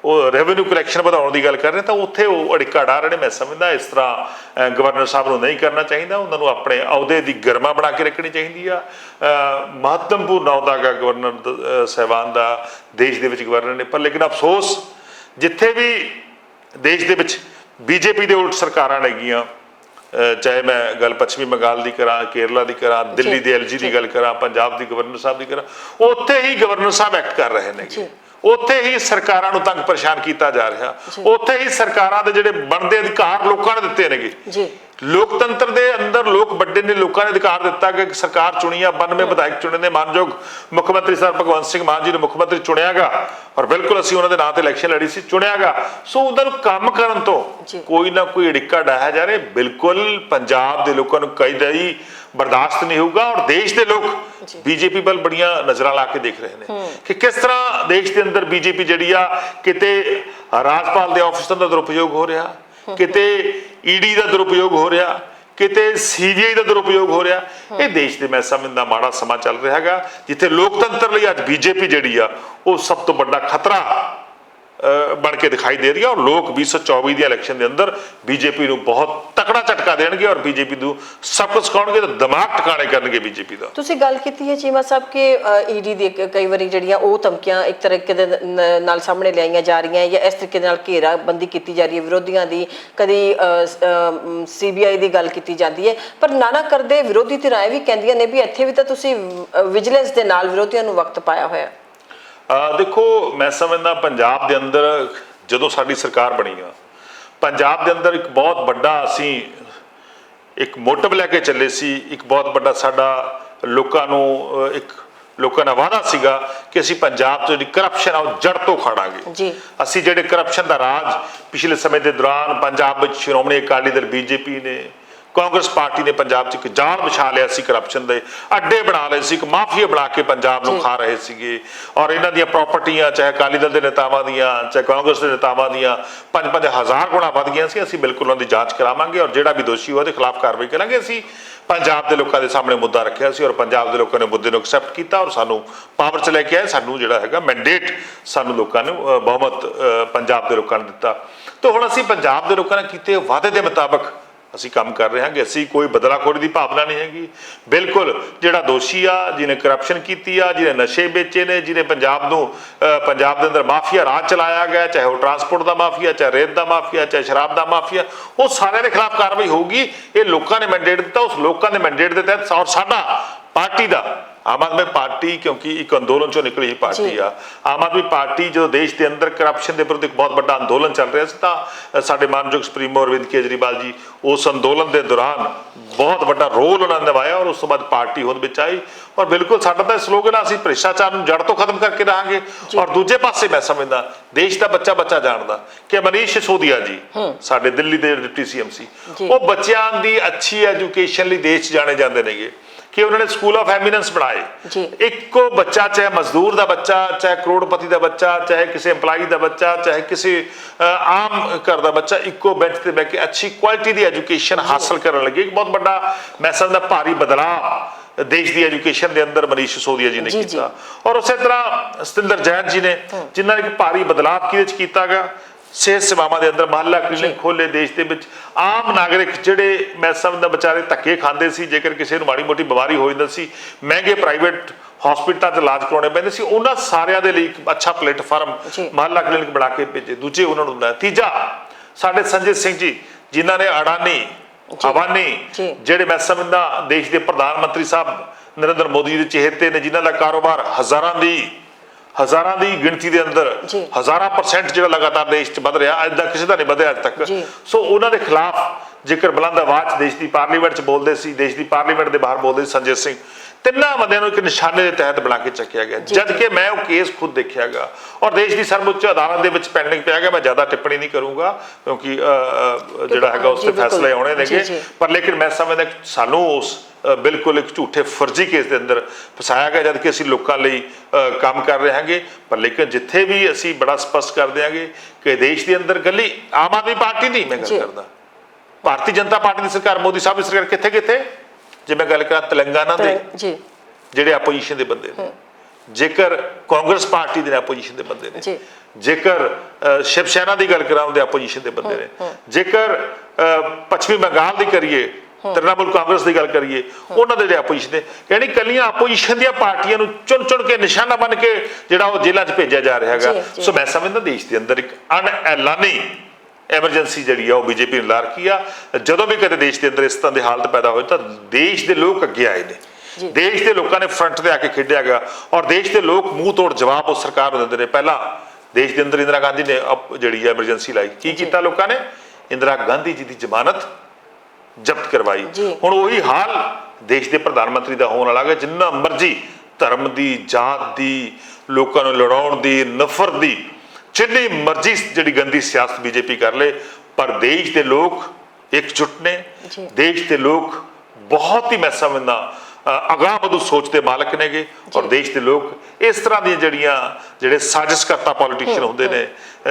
ਉਹ ਰੈਵਨਿਊ ਕਲੈਕਸ਼ਨ ਵਧਾਉਣ ਦੀ ਗੱਲ ਕਰ ਰਹੇ ਤਾਂ ਉੱਥੇ ਉਹ ਅੜਿੱਕਾ ਡਾ ਰਹੇ ਨੇ। ਮੈਂ ਸਮਝਦਾ ਇਸ ਤਰ੍ਹਾਂ ਗਵਰਨਰ ਸਾਹਿਬ ਨੂੰ ਨਹੀਂ ਕਰਨਾ ਚਾਹੀਦਾ। ਉਹਨਾਂ ਨੂੰ ਆਪਣੇ ਅਹੁਦੇ ਦੀ ਗਰਿਮਾ ਬਣਾ ਕੇ ਰੱਖਣੀ ਚਾਹੀਦੀ ਆ। ਮਹੱਤਵਪੂਰਨ ਅਹੁਦਾ ਗਾ ਗਵਰਨਰ ਸਾਹਿਬਾਨ ਦਾ ਦੇਸ਼ ਦੇ ਵਿੱਚ ਗਵਰਨਰ ਨੇ। ਪਰ ਲੇਕਿਨ ਅਫਸੋਸ, ਜਿੱਥੇ ਵੀ ਦੇਸ਼ ਦੇ ਵਿੱਚ BJP ਦੇ ਉਲਟ ਸਰਕਾਰਾਂ ਲੱਗੀਆਂ, ਚਾਹੇ ਮੈਂ ਗੱਲ ਪੱਛਮੀ ਬੰਗਾਲ ਦੀ ਕਰਾਂ, ਕੇਰਲਾ ਦੀ ਕਰਾਂ, ਦਿੱਲੀ ਦੇ LG ਦੀ ਗੱਲ ਕਰਾਂ, ਪੰਜਾਬ ਦੀ ਗਵਰਨਰ ਸਾਹਿਬ ਦੀ ਕਰਾਂ, ਉੱਥੇ ਹੀ ਗਵਰਨਰ ਸਾਹਿਬ ਐਕਟ ਕਰ ਰਹੇ ਨੇ। ਉੱਥੇ ਹੀ ਸਰਕਾਰਾਂ ਨੂੰ ਤੰਗ ਪਰੇਸ਼ਾਨ ਕੀਤਾ ਜਾ ਰਿਹਾ, ਉੱਥੇ ਹੀ ਸਰਕਾਰਾਂ ਦੇ ਜਿਹੜੇ ਬਣਦੇ ਅਧਿਕਾਰ ਲੋਕਾਂ ਨੇ ਦਿੱਤੇ ਨੇਗੇ। ਲੋਕਤੰਤਰ ਦੇ ਅੰਦਰ ਲੋਕ ਵੱਡੇ ਨੇ, ਲੋਕਾਂ ਨੇ ਅਧਿਕਾਰ ਦਿੱਤਾ ਕਿ ਸਰਕਾਰ ਚੁਣੀ ਆ, 92 ਵਿਧਾਇਕ ਚੁਣੇ ਨੇ, ਮਾਨਯੋਗ ਮੁੱਖ ਮੰਤਰੀ ਸਰ ਭਗਵੰਤ ਸਿੰਘ ਮਾਨ ਜੀ ਨੂੰ ਮੁੱਖ ਮੰਤਰੀ ਚੁਣਿਆਗਾ ਔਰ ਬਿਲਕੁਲ ਅਸੀਂ ਉਹਨਾਂ ਦੇ ਨਾਂ ਤੇ ਇਲੈਕਸ਼ਨ ਲੜੀ ਸੀ, ਚੁਣਿਆਗਾ। ਸੋ ਉਹਨਾਂ ਨੂੰ ਕੰਮ ਕਰਨ ਤੋਂ ਕੋਈ ਨਾ ਕੋਈ ਅੜਿੱਕਾ ਡਾਹਿਆ ਜਾ ਰਿਹਾ। ਬਿਲਕੁਲ ਪੰਜਾਬ ਦੇ ਲੋਕਾਂ ਨੂੰ ਕਦੇ ਬਰਦਾਸ਼ਤ ਨਹੀਂ ਹੋਊਗਾ ਔਰ ਦੇਸ਼ ਦੇ ਲੋਕ BJP ਵੱਲ ਬੜੀਆਂ ਨਜ਼ਰਾਂ ਲਾ ਕੇ ਦੇਖ ਰਹੇ ਨੇ ਕਿ ਕਿਸ ਤਰ੍ਹਾਂ ਦੇਸ਼ ਦੇ ਅੰਦਰ BJP ਜਿਹੜੀ ਆ, ਕਿਤੇ ਰਾਜਪਾਲ ਦੇ ਆਫਿਸਾਂ ਦਾ ਦੁਰਉਪਯੋਗ ਹੋ ਰਿਹਾ, ਕਿਤੇ ED ਦਾ ਦੁਰਉਪਯੋਗ ਹੋ ਰਿਹਾ, ਕਿਤੇ CBI ਦਾ ਦੁਰਉਪਯੋਗ ਹੋ ਰਿਹਾ। ਇਹ ਦੇਸ਼ ਦੇ ਮੈਂ ਸਮਝਦਾ ਮਾੜਾ ਸਮਾਂ ਚੱਲ ਰਿਹਾ ਹੈਗਾ, ਜਿੱਥੇ ਲੋਕਤੰਤਰ ਲਈ ਅੱਜ BJP ਜਿਹੜੀ ਆ ਉਹ ਸਭ ਤੋਂ ਵੱਡਾ ਖਤਰਾ ਬਣ ਕੇ ਦਿਖਾਈ ਦੇ ਰਹੀ ਹੈ। ਔਰ ਲੋਕ 2024 ਦੀ ਇਲੈਕਸ਼ਨ ਦੇ ਅੰਦਰ BJP ਨੂੰ ਬਹੁਤ ਤਕੜਾ ਝਟਕਾ ਦੇਣਗੇ ਔਰ BJP ਨੂੰ ਸਭ ਕੁਝ ਸਿਖਾਉਣਗੇ, ਤਾਂ ਦਿਮਾਗ ਟਿਕਾਣੇ ਕਰਨਗੇ BJP ਦਾ। ਤੁਸੀਂ ਗੱਲ ਕੀਤੀ ਹੈ ਚੀਮਾ ਸਾਹਿਬ ਕਿ ED ਦੀ ਕਈ ਵਾਰੀ ਜਿਹੜੀਆਂ ਉਹ ਧਮਕੀਆਂ ਇੱਕ ਤਰੀਕੇ ਦੇ ਨਾਲ ਸਾਹਮਣੇ ਲਿਆਈਆਂ ਜਾ ਰਹੀਆਂ ਜਾਂ ਇਸ ਤਰੀਕੇ ਨਾਲ ਘੇਰਾਬੰਦੀ ਕੀਤੀ ਜਾ ਰਹੀ ਹੈ ਵਿਰੋਧੀਆਂ ਦੀ, ਕਦੀ CBI ਦੀ ਗੱਲ ਕੀਤੀ ਜਾਂਦੀ ਹੈ। ਪਰ ਨਾ ਕਰਦੇ ਵਿਰੋਧੀ ਧਿਰਾਂ ਵੀ ਕਹਿੰਦੀਆਂ ਨੇ ਵੀ ਇੱਥੇ ਵੀ ਤਾਂ ਤੁਸੀਂ ਵਿਜੀਲੈਂਸ ਦੇ ਨਾਲ ਵਿਰੋਧੀਆਂ ਨੂੰ ਵਕਤ ਪਾਇਆ ਹੋਇਆ। ਦੇਖੋ, ਮੈਂ ਸਮਝਦਾ ਪੰਜਾਬ ਦੇ ਅੰਦਰ ਜਦੋਂ ਸਾਡੀ ਸਰਕਾਰ ਬਣੀ ਆ, ਪੰਜਾਬ ਦੇ ਅੰਦਰ ਇੱਕ ਬਹੁਤ ਵੱਡਾ ਅਸੀਂ ਇੱਕ ਮੋਟਿਵ ਲੈ ਕੇ ਚੱਲੇ ਸੀ। ਇੱਕ ਬਹੁਤ ਵੱਡਾ ਸਾਡਾ ਲੋਕਾਂ ਦਾ ਵਾਅਦਾ ਸੀਗਾ ਕਿ ਅਸੀਂ ਪੰਜਾਬ 'ਚ ਜਿਹੜੀ ਕਰਪਸ਼ਨ ਆ ਉਹ ਜੜ ਤੋਂ ਉਖਾੜਾਂਗੇ। ਅਸੀਂ ਜਿਹੜੇ ਕਰਪਸ਼ਨ ਦਾ ਰਾਜ ਪਿਛਲੇ ਸਮੇਂ ਦੇ ਦੌਰਾਨ ਪੰਜਾਬ ਵਿੱਚ ਸ਼੍ਰੋਮਣੀ ਅਕਾਲੀ ਦਲ BJP ਨੇ, ਕਾਂਗਰਸ ਪਾਰਟੀ ਨੇ ਪੰਜਾਬ 'ਚ ਇੱਕ ਜਾਲ ਵਿਛਾ ਲਿਆ ਸੀ, ਕਰਪਸ਼ਨ ਦੇ ਅੱਡੇ ਬਣਾ ਲਏ ਸੀ, ਇੱਕ ਮਾਫੀਆ ਬਣਾ ਕੇ ਪੰਜਾਬ ਨੂੰ ਖਾ ਰਹੇ ਸੀਗੇ ਔਰ ਇਹਨਾਂ ਦੀਆਂ ਪ੍ਰਾਪਰਟੀਆਂ ਚਾਹੇ ਅਕਾਲੀ ਦਲ ਦੇ ਨੇਤਾਵਾਂ ਦੀਆਂ ਚਾਹੇ ਕਾਂਗਰਸ ਦੇ ਨੇਤਾਵਾਂ ਦੀਆਂ 5-5 ਹਜ਼ਾਰ ਗੁਣਾ ਵੱਧ ਗਈਆਂ ਸੀ। ਅਸੀਂ ਬਿਲਕੁਲ ਉਹਨਾਂ ਦੀ ਜਾਂਚ ਕਰਾਵਾਂਗੇ ਔਰ ਜਿਹੜਾ ਵੀ ਦੋਸ਼ੀ ਉਹਦੇ ਖਿਲਾਫ ਕਾਰਵਾਈ ਕਰਾਂਗੇ। ਅਸੀਂ ਪੰਜਾਬ ਦੇ ਲੋਕਾਂ ਦੇ ਸਾਹਮਣੇ ਮੁੱਦਾ ਰੱਖਿਆ ਸੀ ਔਰ ਪੰਜਾਬ ਦੇ ਲੋਕਾਂ ਨੇ ਮੁੱਦੇ ਨੂੰ ਐਕਸੈਪਟ ਕੀਤਾ ਔਰ ਸਾਨੂੰ ਪਾਵਰ 'ਚ ਲੈ ਕੇ ਆਏ। ਸਾਨੂੰ ਜਿਹੜਾ ਹੈਗਾ ਮੈਂਡੇਟ ਸਾਨੂੰ ਲੋਕਾਂ ਨੇ ਬਹੁਮਤ ਪੰਜਾਬ ਦੇ ਲੋਕਾਂ ਨੇ ਦਿੱਤਾ। ਤੇ ਹੁਣ ਅਸੀਂ ਪੰਜਾਬ ਦੇ ਲੋਕਾਂ ਨੇ ਕੀਤੇ ਵਾਅਦੇ ਦੇ ਮੁਤਾਬਕ ਅਸੀਂ ਕੰਮ ਕਰ ਰਹੇ ਹਾਂ ਕਿ ਅਸੀਂ ਕੋਈ ਬਦਲਾਖੋਰੀ ਦੀ ਭਾਵਨਾ ਨਹੀਂ ਹੈਗੀ। ਬਿਲਕੁਲ ਜਿਹੜਾ ਦੋਸ਼ੀ ਆ, ਜਿਹਨੇ ਕਰਪਸ਼ਨ ਕੀਤੀ ਆ, ਜਿਹਨੇ ਨਸ਼ੇ ਵੇਚੇ ਨੇ, ਜਿਹਨੇ ਪੰਜਾਬ ਦੇ ਅੰਦਰ ਮਾਫੀਆ ਰਾਜ ਚਲਾਇਆ ਗਿਆ, ਚਾਹੇ ਉਹ ਟਰਾਂਸਪੋਰਟ ਦਾ ਮਾਫੀਆ, ਚਾਹੇ ਰੇਤ ਦਾ ਮਾਫੀਆ, ਚਾਹੇ ਸ਼ਰਾਬ ਦਾ ਮਾਫੀਆ, ਉਹ ਸਾਰਿਆਂ ਦੇ ਖਿਲਾਫ ਕਾਰਵਾਈ ਹੋਊਗੀ। ਇਹ ਲੋਕਾਂ ਨੇ ਮੈਂਡੇਟ ਦਿੱਤਾ, ਉਸ ਲੋਕਾਂ ਦੇ ਮੈਂਡੇਟ ਦੇ ਤਹਿਤ ਔਰ ਸਾਡਾ ਪਾਰਟੀ ਦਾ ਆਮ ਆਦਮੀ ਪਾਰਟੀ, ਕਿਉਂਕਿ ਇੱਕ ਅੰਦੋਲਨ ਚੋਂ ਨਿਕਲੀ ਪਾਰਟੀ ਆ ਆਮ ਆਦਮੀ ਪਾਰਟੀ, ਜਦੋਂ ਦੇਸ਼ ਦੇ ਅੰਦਰ ਕਰਪਸ਼ਨ ਦੇ ਵਿਰੁੱਧ ਇੱਕ ਬਹੁਤ ਵੱਡਾ ਅੰਦੋਲਨ ਚੱਲ ਰਿਹਾ ਸੀ ਤਾਂ ਸਾਡੇ ਮਾਨਯੋਗ ਸੁਪਰੀਮੋ ਅਰਵਿੰਦ ਕੇਜਰੀਵਾਲ ਜੀ ਉਸ ਅੰਦੋਲਨ ਦੇ ਦੌਰਾਨ ਬਹੁਤ ਵੱਡਾ ਰੋਲ ਉਹਨਾਂ ਨੇ ਨਿਭਾਇਆ ਔਰ ਉਸ ਤੋਂ ਬਾਅਦ ਪਾਰਟੀ ਹੋਂਦ ਵਿੱਚ ਆਈ। ਔਰ ਬਿਲਕੁਲ ਸਾਡਾ ਤਾਂ ਸਲੋਗਨ ਆ, ਅਸੀਂ ਭ੍ਰਿਸ਼ਟਾਚਾਰ ਨੂੰ ਜੜ ਤੋਂ ਖਤਮ ਕਰਕੇ ਰਹਾਂਗੇ। ਔਰ ਦੂਜੇ ਪਾਸੇ ਮੈਂ ਸਮਝਦਾ ਦੇਸ਼ ਦਾ ਬੱਚਾ ਜਾਣਦਾ ਕਿ ਮਨੀਸ਼ ਸਿਸੋਦੀਆ ਜੀ ਸਾਡੇ ਦਿੱਲੀ ਦੇ ਡਿਪਟੀ ਸੀਐਮ ਸੀ, ਉਹ ਬੱਚਿਆਂ ਦੀ ਅੱਛੀ ਐਜੂਕੇਸ਼ਨ ਲਈ ਦੇਸ਼ 'ਚ ਜਾਣੇ ਜਾਂਦੇ ਨੇਗੇ ਕਿ ਉਹਨਾਂ ਨੇ ਸਕੂਲ ਆਫ ਐਮੀਨੈਂਸ ਬਣਾਏ। ਇੱਕੋ ਬੱਚਾ, ਚਾਹੇ ਮਜ਼ਦੂਰ ਦਾ ਬੱਚਾ, ਚਾਹੇ ਕਰੋੜਪਤੀ ਦਾ ਬੱਚਾ, ਚਾਹੇ ਕਿਸੇ EMPLOYE ਦਾ ਬੱਚਾ, ਚਾਹੇ ਕਿਸੇ ਆਮ ਘਰ ਦਾ ਬੱਚਾ, ਇੱਕੋ ਬੈਂਚ ਤੇ ਬਹਿ ਕੇ ਅੱਛੀ ਕੁਆਲਿਟੀ ਦੀ ਐਜੂਕੇਸ਼ਨ ਹਾਸਲ ਕਰਨ ਲੱਗੇ। ਇੱਕ ਬਹੁਤ ਵੱਡਾ ਮੈਂ ਸਮਝਦਾ ਭਾਰੀ ਬਦਲਾਅ ਦੇਸ਼ ਦੀ ਐਜੂਕੇਸ਼ਨ ਦੇ ਅੰਦਰ ਮਨੀਸ਼ ਸਿਸੋਦੀਆ ਜੀ ਨੇ ਕੀਤਾ। ਔਰ ਉਸੇ ਤਰ੍ਹਾਂ ਸਤਿੰਦਰ ਜੈਨ ਜੀ ਨੇ, ਜਿਨ੍ਹਾਂ ਨੇ ਇੱਕ ਭਾਰੀ ਬਦਲਾਅ ਕਿਹਦੇ 'ਚ ਕੀਤਾ ਗਿਆ, ਸਿਹਤ ਸੇਵਾਵਾਂ ਦੇ ਅੰਦਰ ਮੁਹੱਲਾ ਕਲੀਨਿਕ ਖੋਲੇ ਦੇਸ਼ ਦੇ ਵਿੱਚ। ਆਮ ਨਾਗਰਿਕ ਜਿਹੜੇ ਮੈਂ ਸਮਝਦਾ ਵਿਚਾਰੇ ਧੱਕੇ ਖਾਂਦੇ ਸੀ, ਜੇਕਰ ਕਿਸੇ ਨੂੰ ਮਾੜੀ ਮੋਟੀ ਬਿਮਾਰੀ ਹੋ ਜਾਂਦੀ ਸੀ, ਮਹਿੰਗੇ ਪ੍ਰਾਈਵੇਟ ਹਸਪੀਟਲਾਂ 'ਚ ਇਲਾਜ ਕਰਾਉਣੇ ਪੈਂਦੇ ਸੀ, ਉਹਨਾਂ ਸਾਰਿਆਂ ਦੇ ਲਈ ਇੱਕ ਅੱਛਾ ਪਲੇਟਫਾਰਮ ਮੁਹੱਲਾ ਕਲੀਨਿਕ ਬਣਾ ਕੇ ਭੇਜੇ। ਦੂਜੇ ਉਹਨਾਂ ਨੂੰ ਬਣਾਇਆ। ਤੀਜਾ ਸਾਡੇ ਸੰਜੇ ਸਿੰਘ ਜੀ, ਜਿਨ੍ਹਾਂ ਨੇ ਅਡਾਨੀ ਅਬਾਨੀ, ਜਿਹੜੇ ਮੈਂ ਸਮਝਦਾ ਦੇਸ਼ ਦੇ ਪ੍ਰਧਾਨ ਮੰਤਰੀ ਸਾਹਿਬ ਨਰਿੰਦਰ ਮੋਦੀ ਦੇ ਚਹੇਤੇ ਨੇ, ਜਿਨ੍ਹਾਂ ਦਾ ਕਾਰੋਬਾਰ ਹਜ਼ਾਰਾਂ ਦੀ ਗਿਣਤੀ ਦੇ ਅੰਦਰ 1000% ਜਿਹੜਾ ਲਗਾਤਾਰ ਦੇਸ਼ 'ਚ ਵਧ ਰਿਹਾ, ਅੱਜ ਦਾ ਕਿਸੇ ਦਾ ਨਹੀਂ ਵਧਿਆ ਅੱਜ ਤੱਕ। ਸੋ ਉਹਨਾਂ ਦੇ ਖਿਲਾਫ ਜੇਕਰ ਬੁਲੰਦ ਆਵਾਜ਼ ਦੇਸ਼ ਦੀ ਪਾਰਲੀਮੈਂਟ 'ਚ ਬੋਲਦੇ ਸੀ, ਦੇਸ਼ ਦੀ ਪਾਰਲੀਮੈਂਟ ਦੇ ਬਾਹਰ ਬੋਲਦੇ ਸੀ ਸੰਜੇ ਸਿੰਘ, ਤਿੰਨਾਂ ਬੰਦਿਆਂ ਨੂੰ ਇੱਕ ਨਿਸ਼ਾਨੇ ਦੇ ਤਹਿਤ ਬਣਾ ਕੇ ਚੱਕਿਆ ਗਿਆ। ਜਦ ਕਿ ਮੈਂ ਉਹ ਕੇਸ ਖੁਦ ਦੇਖਿਆਗਾ ਔਰ ਦੇਸ਼ ਦੀ ਸਰਵਉੱਚ ਅਦਾਲਤ ਦੇ ਵਿੱਚ ਪੈਂਡਿੰਗ ਪਿਆ ਗਿਆ। ਮੈਂ ਜ਼ਿਆਦਾ ਟਿੱਪਣੀ ਨਹੀਂ ਕਰੂੰਗਾ ਕਿਉਂਕਿ ਜਿਹੜਾ ਹੈਗਾ ਉਸ ਤੇ ਫੈਸਲੇ ਆਉਣੇ ਨੇਗੇ, ਪਰ ਲੇਕਿਨ ਮੈਂ ਸਮਝਦਾ ਸਾਨੂੰ ਉਸ ਬਿਲਕੁਲ ਇੱਕ ਝੂਠੇ ਫਰਜ਼ੀ ਕੇਸ ਦੇ ਅੰਦਰ ਫਸਾਇਆ ਗਿਆ, ਜਦ ਕਿ ਅਸੀਂ ਲੋਕਾਂ ਲਈ ਕੰਮ ਕਰ ਰਹੇ ਹਾਂਗੇ। ਪਰ ਲੇਕਿਨ ਜਿੱਥੇ ਵੀ ਅਸੀਂ ਬੜਾ ਸਪਸ਼ਟ ਕਰ ਦਿਆਂਗੇ ਕਿ ਦੇਸ਼ ਦੇ ਅੰਦਰ ਗੱਲੀ ਆਮ ਆਦਮੀ ਪਾਰਟੀ ਦੀ ਮੈਂ ਗੱਲ ਕਰਦਾ, ਭਾਰਤੀ ਜਨਤਾ ਪਾਰਟੀ ਦੀ ਸਰਕਾਰ, ਮੋਦੀ ਸਾਹਿਬ ਦੀ ਸਰਕਾਰ ਕਿੱਥੇ ਜੇ ਮੈਂ ਗੱਲ ਕਰਾਂ ਤੇਲੰਗਾਨਾ ਦੇ ਜਿਹੜੇ ਆਪੋਜੀਸ਼ਨ ਦੇ ਬੰਦੇ ਨੇ, ਜੇਕਰ ਕਾਂਗਰਸ ਪਾਰਟੀ ਦੇ ਆਪੋਜੀਸ਼ਨ ਦੇ ਬੰਦੇ ਨੇ, ਜੇਕਰ ਸ਼ਿਵ ਸੈਨਾ ਦੀ ਗੱਲ ਕਰਾਂ ਉਹਦੇ ਆਪੋਜੀਸ਼ਨ ਦੇ ਬੰਦੇ ਨੇ, ਜੇਕਰ ਪੱਛਮੀ ਬੰਗਾਲ ਦੀ ਕਰੀਏ, ਤ੍ਰਿਣਮੂਲ ਕਾਂਗਰਸ ਦੀ ਗੱਲ ਕਰੀਏ, ਉਹਨਾਂ ਦੇ ਜਿਹੜੇ ਆਪੋਜੀਸ਼ਨ ਨੇ, ਯਾਨੀ ਕੱਲੀਆਂ ਆਪੋਜੀਸ਼ਨ ਦੀਆਂ ਪਾਰਟੀਆਂ ਨੂੰ ਚੁਣ ਕੇ ਨਿਸ਼ਾਨਾ ਬਣ ਕੇ ਜਿਹੜਾ ਉਹ ਜੇਲ੍ਹਾਂ 'ਚ ਭੇਜਿਆ ਜਾ ਰਿਹਾ ਹੈਗਾ। ਸੋ ਮੈਂ ਸਮਝਦਾ ਦੇਸ਼ ਦੇ ਅੰਦਰ ਇੱਕ ਅਣਐਲਾਨੀ ਐਮਰਜੈਂਸੀ ਜਿਹੜੀ ਆ ਉਹ ਬੀਜੇਪੀ ਨੇ ਲਾ ਰੱਖੀ ਆ। ਜਦੋਂ ਵੀ ਕਦੇ ਦੇਸ਼ ਦੇ ਅੰਦਰ ਇਸ ਤਰ੍ਹਾਂ ਦੀ ਹਾਲਤ ਪੈਦਾ ਹੋਈ ਤਾਂ ਦੇਸ਼ ਦੇ ਲੋਕ ਅੱਗੇ ਆਏ ਨੇ, ਦੇਸ਼ ਦੇ ਲੋਕਾਂ ਨੇ ਫਰੰਟ ਤੇ ਆ ਕੇ ਖੇਡਿਆ ਗਿਆ ਔਰ ਦੇਸ਼ ਦੇ ਲੋਕ ਮੂੰਹ ਤੋੜ ਜਵਾਬ ਉਸ ਸਰਕਾਰ ਨੂੰ ਦਿੰਦੇ ਨੇ। ਪਹਿਲਾਂ ਦੇਸ਼ ਦੇ ਅੰਦਰ ਇੰਦਰਾ ਗਾਂਧੀ ਨੇ ਜਿਹੜੀ ਐਮਰਜੈਂਸੀ ਲਾਈ, ਕੀ ਕੀਤਾ ਲੋਕਾਂ ਨੇ? ਇੰਦਰਾ ਗਾਂਧੀ ਜੀ ਦੀ ਜ਼ਮਾਨਤ ਜ਼ਬਤ ਕਰਵਾਈ। ਹੁਣ ਉਹੀ ਹਾਲ ਦੇਸ਼ ਦੇ ਪ੍ਰਧਾਨ ਮੰਤਰੀ ਦਾ ਹੋਣ ਵਾਲਾ ਹੈ। ਜਿੰਨਾ ਮਰਜ਼ੀ ਧਰਮ ਦੀ, ਜਾਤ ਦੀ, ਲੋਕਾਂ ਨੂੰ ਲੜਾਉਣ ਦੀ, ਨਫ਼ਰਤ ਦੀ, ਜਿੰਨੀ ਮਰਜ਼ੀ ਜਿਹੜੀ ਗੰਦੀ ਸਿਆਸਤ ਬੀਜੇਪੀ ਕਰ ਲੇ, ਪਰ ਦੇਸ਼ ਦੇ ਲੋਕ ਇਕਜੁੱਟ ਨੇ। ਦੇਸ਼ ਦੇ ਲੋਕ ਬਹੁਤ ਹੀ ਮੈਂ ਸਮਝਦਾ ਅਗਾਂਹ ਵਧੂ ਸੋਚ ਦੇ ਮਾਲਕ ਨੇਗੇ ਔਰ ਦੇਸ਼ ਦੇ ਲੋਕ ਇਸ ਤਰ੍ਹਾਂ ਦੀਆਂ ਜਿਹੜੇ ਸਾਜ਼ਿਸ਼ਕਰਤਾ ਪੋਲੀਟੀਸ਼ੀਅਨ ਹੁੰਦੇ ਨੇ,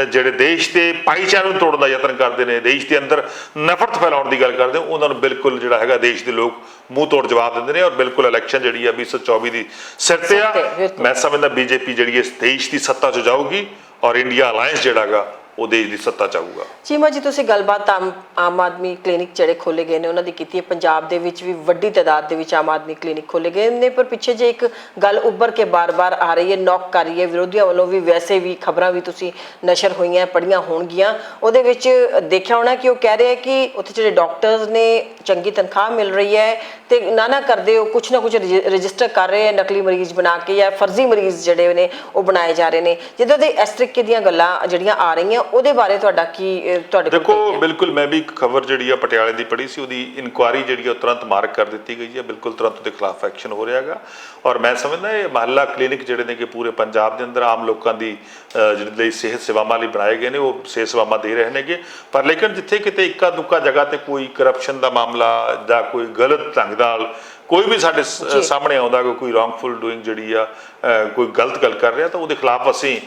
ਜਿਹੜੇ ਦੇਸ਼ ਦੇ ਭਾਈਚਾਰੇ ਨੂੰ ਤੋੜਨ ਦਾ ਯਤਨ ਕਰਦੇ ਨੇ, ਦੇਸ਼ ਦੇ ਅੰਦਰ ਨਫ਼ਰਤ ਫੈਲਾਉਣ ਦੀ ਗੱਲ ਕਰਦੇ, ਉਹਨਾਂ ਨੂੰ ਬਿਲਕੁਲ ਜਿਹੜਾ ਹੈਗਾ ਦੇਸ਼ ਦੇ ਲੋਕ ਮੂੰਹ ਤੋੜ ਜਵਾਬ ਦਿੰਦੇ ਨੇ। ਔਰ ਬਿਲਕੁਲ ਇਲੈਕਸ਼ਨ ਜਿਹੜੀ ਆ 2024 ਦੀ ਸਿਰ ਤੇ ਆ। ਮੈਂ ਸਮਝਦਾ ਬੀਜੇਪੀ ਜਿਹੜੀ ਇਸ ਦੇਸ਼ ਦੀ ਸੱਤਾ 'ਚ ਜਾਊਗੀ ਔਰ ਇੰਡੀਆ ਅਲਾਇੰਸ ਜਿਹੜਾ ਹੈਗਾ ਉਹ ਦੇਸ਼ ਦੀ ਸੱਤਾ 'ਚ ਆਊਗਾ। ਚੀਮਾ ਜੀ, ਤੁਸੀਂ ਗੱਲਬਾਤ ਆਮ ਆਦਮੀ ਕਲੀਨਿਕ ਜਿਹੜੇ ਖੋਲੇ ਗਏ ਨੇ ਉਹਨਾਂ ਦੀ ਕੀਤੀ ਹੈ। ਪੰਜਾਬ ਦੇ ਵਿੱਚ ਵੀ ਵੱਡੀ ਤਾਦਾਦ ਦੇ ਵਿੱਚ ਆਮ ਆਦਮੀ ਕਲੀਨਿਕ ਖੋਲੇ ਗਏ ਨੇ, ਪਰ ਪਿੱਛੇ ਜੇ ਇੱਕ ਗੱਲ ਉੱਭਰ ਕੇ ਬਾਰ-ਬਾਰ ਆ ਰਹੀ ਹੈ, ਨੌਕ ਕਰ ਰਹੀ ਹੈ ਵਿਰੋਧੀਆਂ ਵੱਲੋਂ ਵੀ, ਵੈਸੇ ਵੀ ਖਬਰਾਂ ਵੀ ਤੁਸੀਂ ਨਸ਼ਰ ਹੋਈਆਂ ਪੜ੍ਹੀਆਂ ਹੋਣਗੀਆਂ, ਉਹਦੇ ਵਿੱਚ ਦੇਖਿਆ ਹੋਣਾ ਕਿ ਉਹ ਕਹਿ ਰਹੇ ਕਿ ਉੱਥੇ ਜਿਹੜੇ ਡਾਕਟਰਸ ਨੇ ਚੰਗੀ ਤਨਖਾਹ ਮਿਲ ਰਹੀ ਹੈ ਤੇ ਨਾ ਕਰਦੇ ਉਹ ਕੁਛ ਨਾ ਕੁਛ ਰਜਿਸਟਰ ਕਰ ਰਹੇ ਹੈ ਨਕਲੀ ਮਰੀਜ਼ ਬਣਾ ਕੇ ਜਾਂ ਫਰਜ਼ੀ ਮਰੀਜ਼ ਜਿਹੜੇ ਨੇ ਉਹ ਬਣਾਏ ਜਾ ਰਹੇ ਨੇ। ਜਦੋਂ ਦੇ ਇਸ ਤਰੀਕੇ ਦੀਆਂ ਗੱਲਾਂ ਜਿਹੜੀਆਂ ਆ ਰਹੀਆਂ ਉਹਦੇ ਬਾਰੇ ਤੁਹਾਡਾ ਕੀ ਤੁਹਾਡੇ ਦੇਖੋ, ਬਿਲਕੁਲ ਮੈਂ ਵੀ ਇੱਕ ਖਬਰ ਜਿਹੜੀ ਆ ਪਟਿਆਲੇ ਦੀ ਪੜ੍ਹੀ ਸੀ, ਉਹਦੀ ਇਨਕੁਆਇਰੀ ਜਿਹੜੀ ਆ ਤੁਰੰਤ ਮਾਰਕ ਕਰ ਦਿੱਤੀ ਗਈ ਹੈ। ਬਿਲਕੁਲ ਤੁਰੰਤ ਉਹਦੇ ਖਿਲਾਫ ਐਕਸ਼ਨ ਹੋ ਰਿਹਾ ਹੈਗਾ ਔਰ ਮੈਂ ਸਮਝਦਾ ਇਹ ਮੁਹੱਲਾ ਕਲੀਨਿਕ ਜਿਹੜੇ ਨੇ ਕਿ ਪੂਰੇ ਪੰਜਾਬ ਦੇ ਅੰਦਰ ਆਮ ਲੋਕਾਂ ਦੀ ਜਿਹੜੇ ਲਈ ਸਿਹਤ ਸੇਵਾਵਾਂ ਲਈ ਬਣਾਏ ਗਏ ਨੇ, ਉਹ ਸਿਹਤ ਸੇਵਾਵਾਂ ਦੇ ਰਹੇ ਨੇਗੇ। ਪਰ ਲੇਕਿਨ ਜਿੱਥੇ ਕਿਤੇ ਇੱਕਾ ਦੁੱਕਾ ਜਗ੍ਹਾ ਤੇ ਕੋਈ ਕਰਪਸ਼ਨ ਦਾ ਮਾਮਲਾ ਜਾਂ ਕੋਈ ਗਲਤ ਢੰਗ ਨਾਲ ਕੋਈ ਵੀ ਸਾਡੇ ਸਾਹਮਣੇ ਆਉਂਦਾ, ਕੋਈ ਰੋਂਗਫੁਲ ਡੂਇੰਗ ਜਿਹੜੀ ਆ, ਕੋਈ ਗਲਤ ਗੱਲ ਕਰ ਰਿਹਾ, ਤਾਂ ਉਹਦੇ ਖਿਲਾਫ ਅਸੀਂ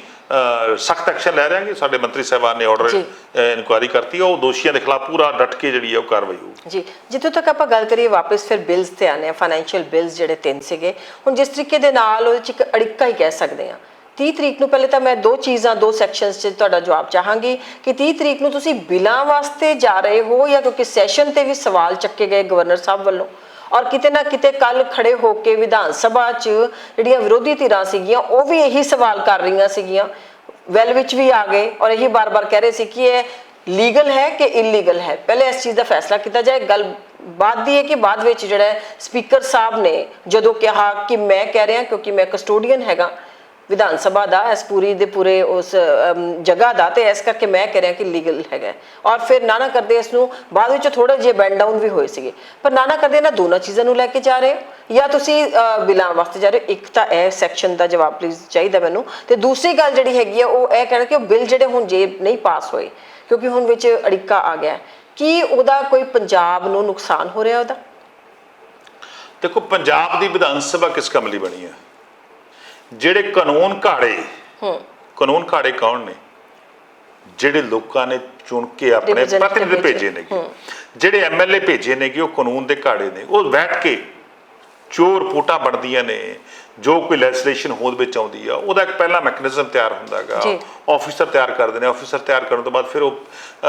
ਸਖਤ ਐਕਸ਼ਨ ਲੈ ਰਹੇ ਹਾਂ। ਸਾਡੇ ਮੰਤਰੀ ਸਾਹਿਬਾਨ ਨੇ ਆਰਡਰ ਇਨਕੁਆਇਰੀ ਕਰਤੀ, ਉਹ ਦੋਸ਼ੀਆਂ ਦੇ ਖਿਲਾਫ ਪੂਰਾ ਡਟ ਕੇ ਜਿਹੜੀ ਹੈ ਉਹ ਕਾਰਵਾਈ ਹੋਊਗੀ। ਜੀ, ਜਿੱਥੋਂ ਤੱਕ ਆਪਾਂ ਗੱਲ ਕਰੀਏ ਵਾਪਸ ਫਿਰ ਬਿਲਸ ਤੇ ਆਨੇ ਆ, ਫਾਈਨੈਂਸ਼ੀਅਲ ਬਿਲਸ ਜਿਹੜੇ 3 ਸੀਗੇ, ਹੁਣ ਜਿਸ ਤਰੀਕੇ ਦੇ ਨਾਲ ਉਹਦੇ 'ਚ ਇੱਕ ਅੜਿੱਕਾ ਹੀ ਕਹਿ ਸਕਦੇ ਹਾਂ 30 ਤਰੀਕ ਨੂੰ ਪਹਿਲੇ ਤਾਂ ਮੈਂ ਦੋ ਚੀਜ਼ਾਂ ਦੋ ਸੈਕਸ਼ਨਸ 'ਚ ਤੁਹਾਡਾ ਜਵਾਬ ਚਾਹਾਂਗੀ ਕਿ 30 ਤਰੀਕ ਨੂੰ ਤੁਸੀਂ ਬਿੱਲਾਂ ਵਾਸਤੇ ਜਾ ਰਹੇ ਹੋ ਜਾਂ ਕਿਉਂਕਿ ਸੈਸ਼ਨ ਤੇ ਵੀ ਸਵਾਲ ਚੱਕੇ ਗਏ ਗਵਰਨਰ ਸਾਹਿਬ ਵੱਲੋਂ, ਔਰ ਕਿਤੇ ਨਾ ਕਿਤੇ ਕੱਲ ਖੜੇ ਹੋ ਕੇ ਵਿਧਾਨ ਸਭਾ 'ਚ ਜਿਹੜੀਆਂ ਵਿਰੋਧੀ ਧਿਰਾਂ ਸੀਗੀਆਂ ਉਹ ਵੀ ਇਹੀ ਸਵਾਲ ਕਰ ਰਹੀਆਂ ਸੀਗੀਆਂ, ਵੈਲ ਵਿੱਚ ਵੀ ਆ ਗਏ ਔਰ ਇਹੀ ਬਾਰ-ਬਾਰ ਕਹਿ ਰਹੇ ਸੀ ਕਿ ਇਹ ਲੀਗਲ ਹੈ ਕਿ ਇਲੀਗਲ ਹੈ। ਪਹਿਲੇ ਇਸ ਚੀਜ਼ ਦਾ ਫੈਸਲਾ ਕੀਤਾ ਜਾਏ। ਗੱਲ ਬਾਤ ਦੀ ਹੈ ਕਿ ਬਾਅਦ ਵਿੱਚ ਜਿਹੜਾ ਸਪੀਕਰ ਸਾਹਿਬ ਨੇ ਜਦੋਂ ਕਿਹਾ ਕਿ ਮੈਂ ਕਹਿ ਰਿਹਾ ਕਿਉਂਕਿ ਮੈਂ ਕਸਟੋਡੀਅਨ ਹੈਗਾ ਵਿਧਾਨ ਸਭਾ ਦਾ ਇਸ ਪੂਰੀ ਦੇ ਪੂਰੇ ਉਸ ਜਗ੍ਹਾ ਦਾ, ਤੇ ਇਸ ਕਰਕੇ ਮੈਂ ਕਹਿ ਰਿਹਾ ਕਿ ਲੀਗਲ ਹੈਗਾ, ਔਰ ਫਿਰ ਨਾ ਕਰਦੇ ਇਸ ਨੂੰ ਬਾਅਦ ਵਿੱਚ ਥੋੜੇ ਜਿਹੇ ਬੈਂਡ ਡਾਊਨ ਵੀ ਹੋਏ ਸੀਗੇ, ਪਰ ਨਾ ਕਰਦੇ ਨਾ ਦੋਨਾਂ ਚੀਜ਼ਾਂ ਨੂੰ ਲੈ ਕੇ ਜਾ ਰਹੇ ਹੋ ਜਾਂ ਤੁਸੀਂ ਬਿੱਲਾਂ ਵਾਸਤੇ ਜਾ ਰਹੇ ਹੋ। ਇੱਕ ਤਾਂ ਇਹ ਸੈਕਸ਼ਨ ਦਾ ਜਵਾਬ ਪਲੀਜ਼ ਚਾਹੀਦਾ ਮੈਨੂੰ, ਤੇ ਦੂਸਰੀ ਗੱਲ ਜਿਹੜੀ ਹੈਗੀ ਆ ਉਹ ਇਹ ਕਹਿਣਾ ਕਿ ਉਹ ਬਿੱਲ ਜਿਹੜੇ ਹੁਣ ਜੇ ਨਹੀਂ ਪਾਸ ਹੋਏ ਕਿਉਂਕਿ ਹੁਣ ਵਿੱਚ ਅੜਿੱਕਾ ਆ ਗਿਆ, ਕੀ ਉਹਦਾ ਕੋਈ ਪੰਜਾਬ ਨੂੰ ਨੁਕਸਾਨ ਹੋ ਰਿਹਾ ਉਹਦਾ? ਦੇਖੋ, ਪੰਜਾਬ ਦੀ ਵਿਧਾਨ ਸਭਾ ਕਿਸ ਕੰਮ ਲਈ ਬਣੀ ਹੈ? ਜਿਹੜੇ ਕਾਨੂੰਨ ਘਾੜੇ ਕੌਣ ਨੇ? ਜਿਹੜੇ ਲੋਕਾਂ ਨੇ ਚੁਣ ਕੇ ਆਪਣੇ ਪ੍ਰਤੀਨਿਧ ਭੇਜੇ ਨੇ, ਜਿਹੜੇ ਐਮਐਲਏ ਭੇਜੇ ਨੇ ਕਿ ਉਹ ਕਾਨੂੰਨ ਦੇ ਘਾੜੇ ਨੇ। ਉਹ ਬੈਠ ਕੇ ਜੋ ਰਿਪੋਰਟਾਂ ਬਣਦੀਆਂ ਨੇ, ਜੋ ਕੋਈ ਲੈਜਿਸਲੇਸ਼ਨ ਹੋਂਦ ਵਿੱਚ ਆਉਂਦੀ ਆ, ਉਹਦਾ ਇੱਕ ਪਹਿਲਾ ਮੈਕੈਨਿਜ਼ਮ ਤਿਆਰ ਹੁੰਦਾ ਹੈਗਾ, ਆਫਿਸਰ ਤਿਆਰ ਕਰਦੇ ਨੇ। ਆਫਿਸਰ ਤਿਆਰ ਕਰਨ ਤੋਂ ਬਾਅਦ ਫਿਰ ਉਹ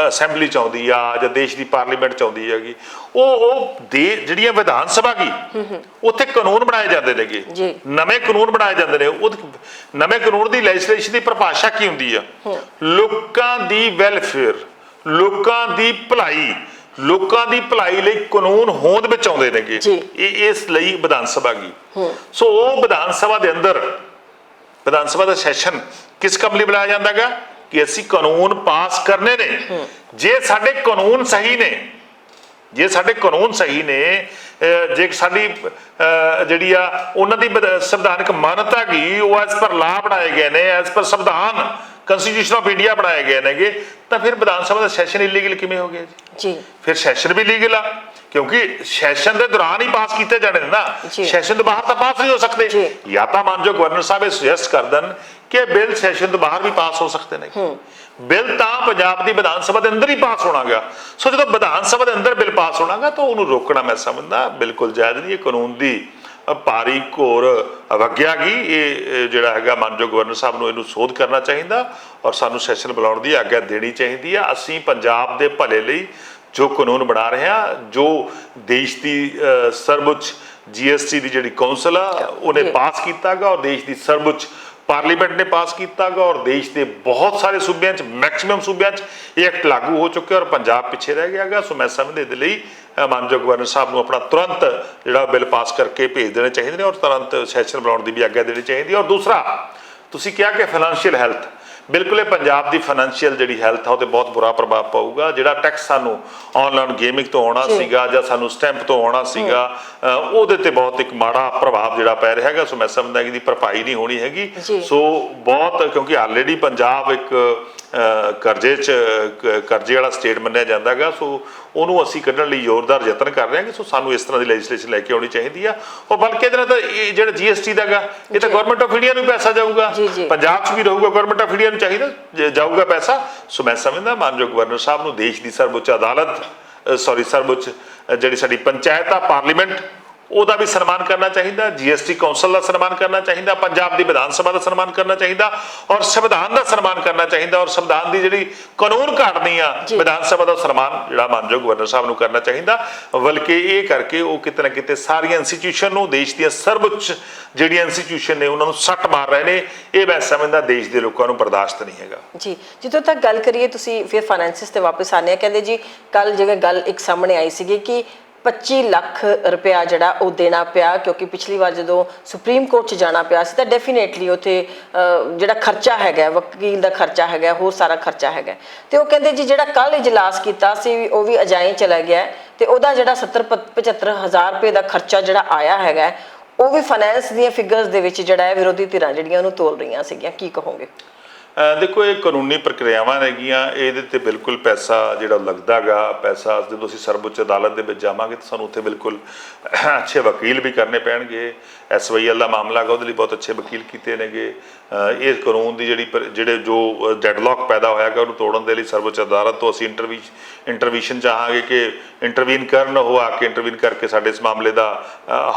ਅਸੈਂਬਲੀ 'ਚ ਆਉਂਦੀ ਆ ਜਾਂ ਦੇਸ਼ ਦੀ ਪਾਰਲੀਮੈਂਟ 'ਚ ਆਉਂਦੀ ਹੈਗੀ। ਉਹ ਜਿਹੜੀਆਂ ਵਿਧਾਨ ਸਭਾ ਗਈ ਉੱਥੇ ਕਾਨੂੰਨ ਬਣਾਏ ਜਾਂਦੇ ਨੇਗੇ, ਨਵੇਂ ਕਾਨੂੰਨ ਬਣਾਏ ਜਾਂਦੇ ਨੇ। ਉਹ ਨਵੇਂ ਕਾਨੂੰਨ ਦੀ ਲੈਜਿਸਲੇਸ਼ਨ ਦੀ ਪਰਿਭਾਸ਼ਾ ਕੀ ਹੁੰਦੀ ਆ? ਲੋਕਾਂ ਦੀ ਵੈਲਫੇਅਰ, ਲੋਕਾਂ ਦੀ ਭਲਾਈ ਲਈ ਕਾਨੂੰਨ ਹੋਂਦ ਵਿੱਚ ਆਉਂਦੇ ਨੇਗੇ। ਇਸ ਲਈ ਵਿਧਾਨ ਸਭਾ ਗਈ। ਸੋ ਉਹ ਵਿਧਾਨ ਸਭਾ ਦੇ ਅੰਦਰ ਵਿਧਾਨ ਸਭਾ ਦਾ ਸੈਸ਼ਨ ਕਿਸ ਕੰਮ ਲਈ ਬੁਲਾਇਆ ਜਾਂਦਾ ਹੈਗਾ ਕਿ ਅਸੀਂ ਕਾਨੂੰਨ ਪਾਸ ਕਰਨੇ ਨੇ। ਜੇ ਸਾਡੇ ਕਾਨੂੰਨ ਸਹੀ ਨੇ, ਜੇ ਸਾਡੀ ਜਿਹੜੀ ਆ ਉਹਨਾਂ ਦੀ ਸੰਵਿਧਾਨਕ ਮਾਨਤਾ ਗਈ, ਉਹ ਐਸ ਪਰ ਲਾਅ ਬਣਾਏ ਗਏ ਨੇ, ਐਸ ਪਰ ਸੰਵਿਧਾਨ ਕੰਸਟੀਟਿਊਸ਼ਨ ਆਫ ਇੰਡੀਆ ਬਣਾਏ ਗਏ ਨੇਗੇ, ਤਾਂ ਫਿਰ ਵਿਧਾਨ ਸਭਾ ਦਾ ਸੈਸ਼ਨ ਇਲੀਗਲ ਕਿਵੇਂ ਹੋ ਗਿਆ ਜੀ? ਫਿਰ ਸੈਸ਼ਨ ਵੀ ਲੀਗਲ ਆ ਕਿਉਂਕਿ ਸੈਸ਼ਨ ਦੇ ਦੌਰਾਨ ਹੀ ਪਾਸ ਕੀਤੇ ਜਾਣੇ ਨੇ ਨਾ, ਸੈਸ਼ਨ ਤੋਂ ਬਾਹਰ ਤਾਂ ਪਾਸ ਨਹੀਂ ਹੋ ਸਕਦੇ। ਜਾਂ ਤਾਂ ਮਾਨਯੋਗ ਗਵਰਨਰ ਸਾਹਿਬ ਇਹ ਸੁਜੈਸਟ ਕਰ ਦੇਣ ਕਿ ਬਿੱਲ ਸੈਸ਼ਨ ਤੋਂ ਬਾਹਰ ਵੀ ਪਾਸ ਹੋ ਸਕਦੇ ਨੇ। ਬਿੱਲ ਤਾਂ ਪੰਜਾਬ ਦੀ ਵਿਧਾਨ ਸਭਾ ਦੇ ਅੰਦਰ ਹੀ ਪਾਸ ਹੋਣਾਗਾ। ਸੋ ਜਦੋਂ ਵਿਧਾਨ ਸਭਾ ਦੇ ਅੰਦਰ ਬਿੱਲ ਪਾਸ ਹੋਣਾਗਾ ਤਾਂ ਉਹਨੂੰ ਰੋਕਣਾ ਮੈਂ ਸਮਝਦਾ ਬਿਲਕੁਲ ਜਾਇਜ਼ ਨਹੀਂ। ਇਹ ਕਾਨੂੰਨ ਦੀ ਭਾਰੀ ਘੋਰ ਅਵਗਿਆ ਗਈ। ਇਹ ਜਿਹੜਾ ਹੈਗਾ ਮਾਨਯੋਗ ਗਵਰਨਰ ਸਾਹਿਬ ਨੂੰ ਇਹਨੂੰ ਸੋਧ ਕਰਨਾ ਚਾਹੀਦਾ ਔਰ ਸਾਨੂੰ ਸੈਸ਼ਨ ਬੁਲਾਉਣ ਦੀ ਆਗਿਆ ਦੇਣੀ ਚਾਹੀਦੀ ਆ। ਅਸੀਂ ਪੰਜਾਬ ਦੇ ਭਲੇ ਲਈ ਜੋ ਕਾਨੂੰਨ ਬਣਾ ਰਹੇ ਹਾਂ, ਜੋ ਦੇਸ਼ ਦੀ ਸਰਵਉੱਚ GST ਦੀ ਜਿਹੜੀ ਕੌਂਸਲ ਆ ਉਹਨੇ ਪਾਸ ਕੀਤਾ ਗਾ ਔਰ ਦੇਸ਼ ਦੀ ਸਰਵਉੱਚ ਪਾਰਲੀਮੈਂਟ ਨੇ ਪਾਸ ਕੀਤਾ ਗਾ ਔਰ ਦੇਸ਼ ਦੇ ਬਹੁਤ ਸਾਰੇ ਸੂਬਿਆਂ 'ਚ, ਮੈਕਸਿਮਮ ਸੂਬਿਆਂ 'ਚ ਇਹ ਐਕਟ ਲਾਗੂ ਹੋ ਚੁੱਕਿਆ ਔਰ ਪੰਜਾਬ ਪਿੱਛੇ ਰਹਿ ਗਿਆ ਗਾ। ਸੋ ਮੈਂ ਸਮਝਦਾ ਇਹਦੇ ਲਈ ਮਾਨਯੋਗ ਗਵਰਨਰ ਸਾਹਿਬ ਨੂੰ ਆਪਣਾ ਤੁਰੰਤ ਜਿਹੜਾ ਬਿੱਲ ਪਾਸ ਕਰਕੇ ਭੇਜ ਦੇਣੇ ਚਾਹੀਦੇ ਨੇ ਔਰ ਤੁਰੰਤ ਸੈਸ਼ਨ ਬੁਲਾਉਣ ਦੀ ਵੀ ਆਗਿਆ ਦੇਣੀ ਚਾਹੀਦੀ। ਔਰ ਦੂਸਰਾ, ਤੁਸੀਂ ਕਿਹਾ ਕਿ ਫਾਈਨੈਂਸ਼ੀਅਲ ਹੈਲਥ, ਬਿਲਕੁਲ ਇਹ ਪੰਜਾਬ ਦੀ ਫਾਈਨੈਂਸ਼ੀਅਲ ਜਿਹੜੀ ਹੈਲਥ ਆ ਉਹ 'ਤੇ ਬਹੁਤ ਬੁਰਾ ਪ੍ਰਭਾਵ ਪਊਗਾ। ਜਿਹੜਾ ਟੈਕਸ ਸਾਨੂੰ ਆਨਲਾਈਨ ਗੇਮਿੰਗ ਤੋਂ ਆਉਣਾ ਸੀਗਾ ਜਾਂ ਸਾਨੂੰ ਸਟੈਂਪ ਤੋਂ ਆਉਣਾ ਸੀਗਾ, ਉਹਦੇ 'ਤੇ ਬਹੁਤ ਇੱਕ ਮਾੜਾ ਪ੍ਰਭਾਵ ਜਿਹੜਾ ਪੈ ਰਿਹਾ ਹੈਗਾ। ਸੋ ਮੈਂ ਸਮਝਦਾ ਕਿ ਇਹਦੀ ਭਰਪਾਈ ਨਹੀਂ ਹੋਣੀ ਹੈਗੀ। ਸੋ ਬਹੁਤ, ਕਿਉਂਕਿ ਆਲਰੇਡੀ ਪੰਜਾਬ ਇੱਕ ਕਰਜ਼ੇ ਵਾਲਾ ਸਟੇਟ ਮੰਨਿਆ ਜਾਂਦਾ ਹੈਗਾ। ਸੋ ਉਹਨੂੰ ਅਸੀਂ ਕੱਢਣ ਲਈ ਜ਼ੋਰਦਾਰ ਯਤਨ ਕਰ ਰਹੇ ਹਾਂ। ਸੋ ਸਾਨੂੰ ਇਸ ਤਰ੍ਹਾਂ ਦੀ ਲੈਜਿਸਲੇਸ਼ਨ ਲੈ ਕੇ ਆਉਣੀ ਚਾਹੀਦੀ ਆ। ਔਰ ਬਲਕਿ ਇਹਦੇ ਨਾਲ ਤਾਂ ਇਹ ਜਿਹੜਾ GST ਦਾ ਗਾ, ਇਹ ਤਾਂ ਗਵਰਨਮੈਂਟ ਆਫ ਇੰਡੀਆ ਨੂੰ ਪੈਸਾ ਜਾਊਗਾ, ਪੰਜਾਬ 'ਚ ਵੀ ਰਹੂਗਾ, ਗਵਰਨਮੈਂਟ ਆਫ ਇੰਡੀਆ ਨੂੰ ਚਾਹੀਦਾ ਜਾਊਗਾ ਪੈਸਾ। ਸੋ ਮੈਂ ਸਮਝਦਾ ਮਾਨਯੋਗ ਗਵਰਨਰ ਸਾਹਿਬ ਨੂੰ ਦੇਸ਼ ਦੀ ਸਰਵਉੱਚ ਸਰਵਉੱਚ ਜਿਹੜੀ ਸਾਡੀ ਪੰਚਾਇਤ ਆ, ਪਾਰਲੀਮੈਂਟ, ਉਹਦਾ ਵੀ ਸਨਮਾਨ ਕਰਨਾ ਚਾਹੀਦਾ, GST ਕੌਂਸਲ ਦਾ ਸਨਮਾਨ ਕਰਨਾ ਚਾਹੀਦਾ, ਪੰਜਾਬ ਦੀ ਵਿਧਾਨ ਸਭਾ ਦਾ ਸਨਮਾਨ ਕਰਨਾ ਚਾਹੀਦਾ ਔਰ ਸੰਵਿਧਾਨ ਦਾ ਸਨਮਾਨ ਕਰਨਾ ਚਾਹੀਦਾ ਔਰ ਸੰਵਿਧਾਨ ਦੀ ਜਿਹੜੀ ਕਾਨੂੰਨ ਘਾੜਨੀ ਆ ਵਿਧਾਨ ਸਭਾ ਦਾ ਸਨਮਾਨ ਜਿਹੜਾ ਮਾਨਯੋਗ ਗਵਰਨਰ ਸਾਹਿਬ ਨੂੰ ਕਰਨਾ ਚਾਹੀਦਾ। ਬਲਕਿ ਇਹ ਕਰਕੇ ਉਹ ਕਿਤੇ ਨਾ ਕਿਤੇ ਸਾਰੀਆਂ ਇੰਸਟੀਟਿਊਸ਼ਨ ਨੂੰ, ਦੇਸ਼ ਦੀਆਂ ਸਰਵਉੱਚ ਜਿਹੜੀਆਂ ਇੰਸਟੀਟਿਊਸ਼ਨ ਨੇ ਉਹਨਾਂ ਨੂੰ ਸੱਟ ਮਾਰ ਰਹੇ ਨੇ। ਇਹ ਮੈਂ ਸਮਝਦਾ ਦੇਸ਼ ਦੇ ਲੋਕਾਂ ਨੂੰ ਬਰਦਾਸ਼ਤ ਨਹੀਂ ਹੈਗਾ ਜੀ। ਜਿੱਦੋਂ ਤੱਕ ਗੱਲ ਕਰੀਏ, ਤੁਸੀਂ ਫਿਰ ਫਾਈਨੈਂਸਿਸ ਤੇ ਵਾਪਸ ਆਨੇ ਆ, ਕਹਿੰਦੇ ਜੀ ਕੱਲ ਜਿਵੇਂ ਗੱਲ ਇੱਕ ਸਾਹਮਣੇ ਆਈ ਸੀਗੀ ਕਿ 25 ਲੱਖ ਰੁਪਇਆ ਜਿਹੜਾ ਉਹ ਦੇਣਾ ਪਿਆ ਕਿਉਂਕਿ ਪਿਛਲੀ ਵਾਰ ਜਦੋਂ ਸੁਪਰੀਮ ਕੋਰਟ 'ਚ ਜਾਣਾ ਪਿਆ ਸੀ ਤਾਂ ਡੈਫੀਨੇਟਲੀ ਉੱਥੇ ਜਿਹੜਾ ਖਰਚਾ ਹੈਗਾ, ਵਕੀਲ ਦਾ ਖਰਚਾ ਹੈਗਾ, ਹੋਰ ਸਾਰਾ ਖਰਚਾ ਹੈਗਾ। ਤੇ ਉਹ ਕਹਿੰਦੇ ਜੀ ਜਿਹੜਾ ਕੱਲ ਇਜਲਾਸ ਕੀਤਾ ਸੀ ਉਹ ਵੀ ਅਜਾਈਂ ਚਲਾ ਗਿਆ ਤੇ ਉਹਦਾ ਜਿਹੜਾ 70-75 ਹਜ਼ਾਰ ਰੁਪਏ ਦਾ ਖਰਚਾ ਜਿਹੜਾ ਆਇਆ ਹੈਗਾ ਉਹ ਵੀ ਫਾਈਨੈਂਸ ਦੀਆਂ ਫਿਗਰਸ ਦੇ ਵਿੱਚ ਜਿਹੜਾ ਹੈ ਵਿਰੋਧੀ ਧਿਰਾਂ ਜਿਹੜੀਆਂ ਉਹਨੂੰ ਤੋਲ ਰਹੀਆਂ ਸੀਗੀਆਂ। ਕੀ ਕਹੋਗੇ? ਦੇਖੋ, ਇਹ ਕਾਨੂੰਨੀ ਪ੍ਰਕਿਰਿਆਵਾਂ ਹੈਗੀਆਂ, ਇਹਦੇ 'ਤੇ ਬਿਲਕੁਲ ਪੈਸਾ ਜਿਹੜਾ ਲੱਗਦਾ ਗਾ, ਪੈਸਾ ਜਦੋਂ ਅਸੀਂ ਸਰਵਉੱਚ ਅਦਾਲਤ ਦੇ ਵਿੱਚ ਜਾਵਾਂਗੇ ਤਾਂ ਸਾਨੂੰ ਉੱਥੇ ਬਿਲਕੁਲ ਅੱਛੇ ਵਕੀਲ ਵੀ ਕਰਨੇ ਪੈਣਗੇ, SYL ਦਾ ਮਾਮਲਾ ਹੈਗਾ ਉਹਦੇ ਲਈ ਬਹੁਤ ਅੱਛੇ ਵਕੀਲ ਕੀਤੇ ਨੇਗੇ। ਇਹ ਕਾਨੂੰਨ ਦੀ ਜਿਹੜੇ ਜੋ ਡੈਡਲੌਕ ਪੈਦਾ ਹੋਇਆ ਗਾ ਉਹਨੂੰ ਤੋੜਨ ਦੇ ਲਈ ਸਰਵਉੱਚ ਅਦਾਲਤ ਤੋਂ ਅਸੀਂ ਇੰਟਰਵੀਸ਼ਨ ਚਾਹਾਂਗੇ ਕਿ ਇੰਟਰਵੀਨ ਕਰਨ, ਉਹ ਆ ਕੇ ਇੰਟਰਵੀਨ ਕਰਕੇ ਸਾਡੇ ਇਸ ਮਾਮਲੇ ਦਾ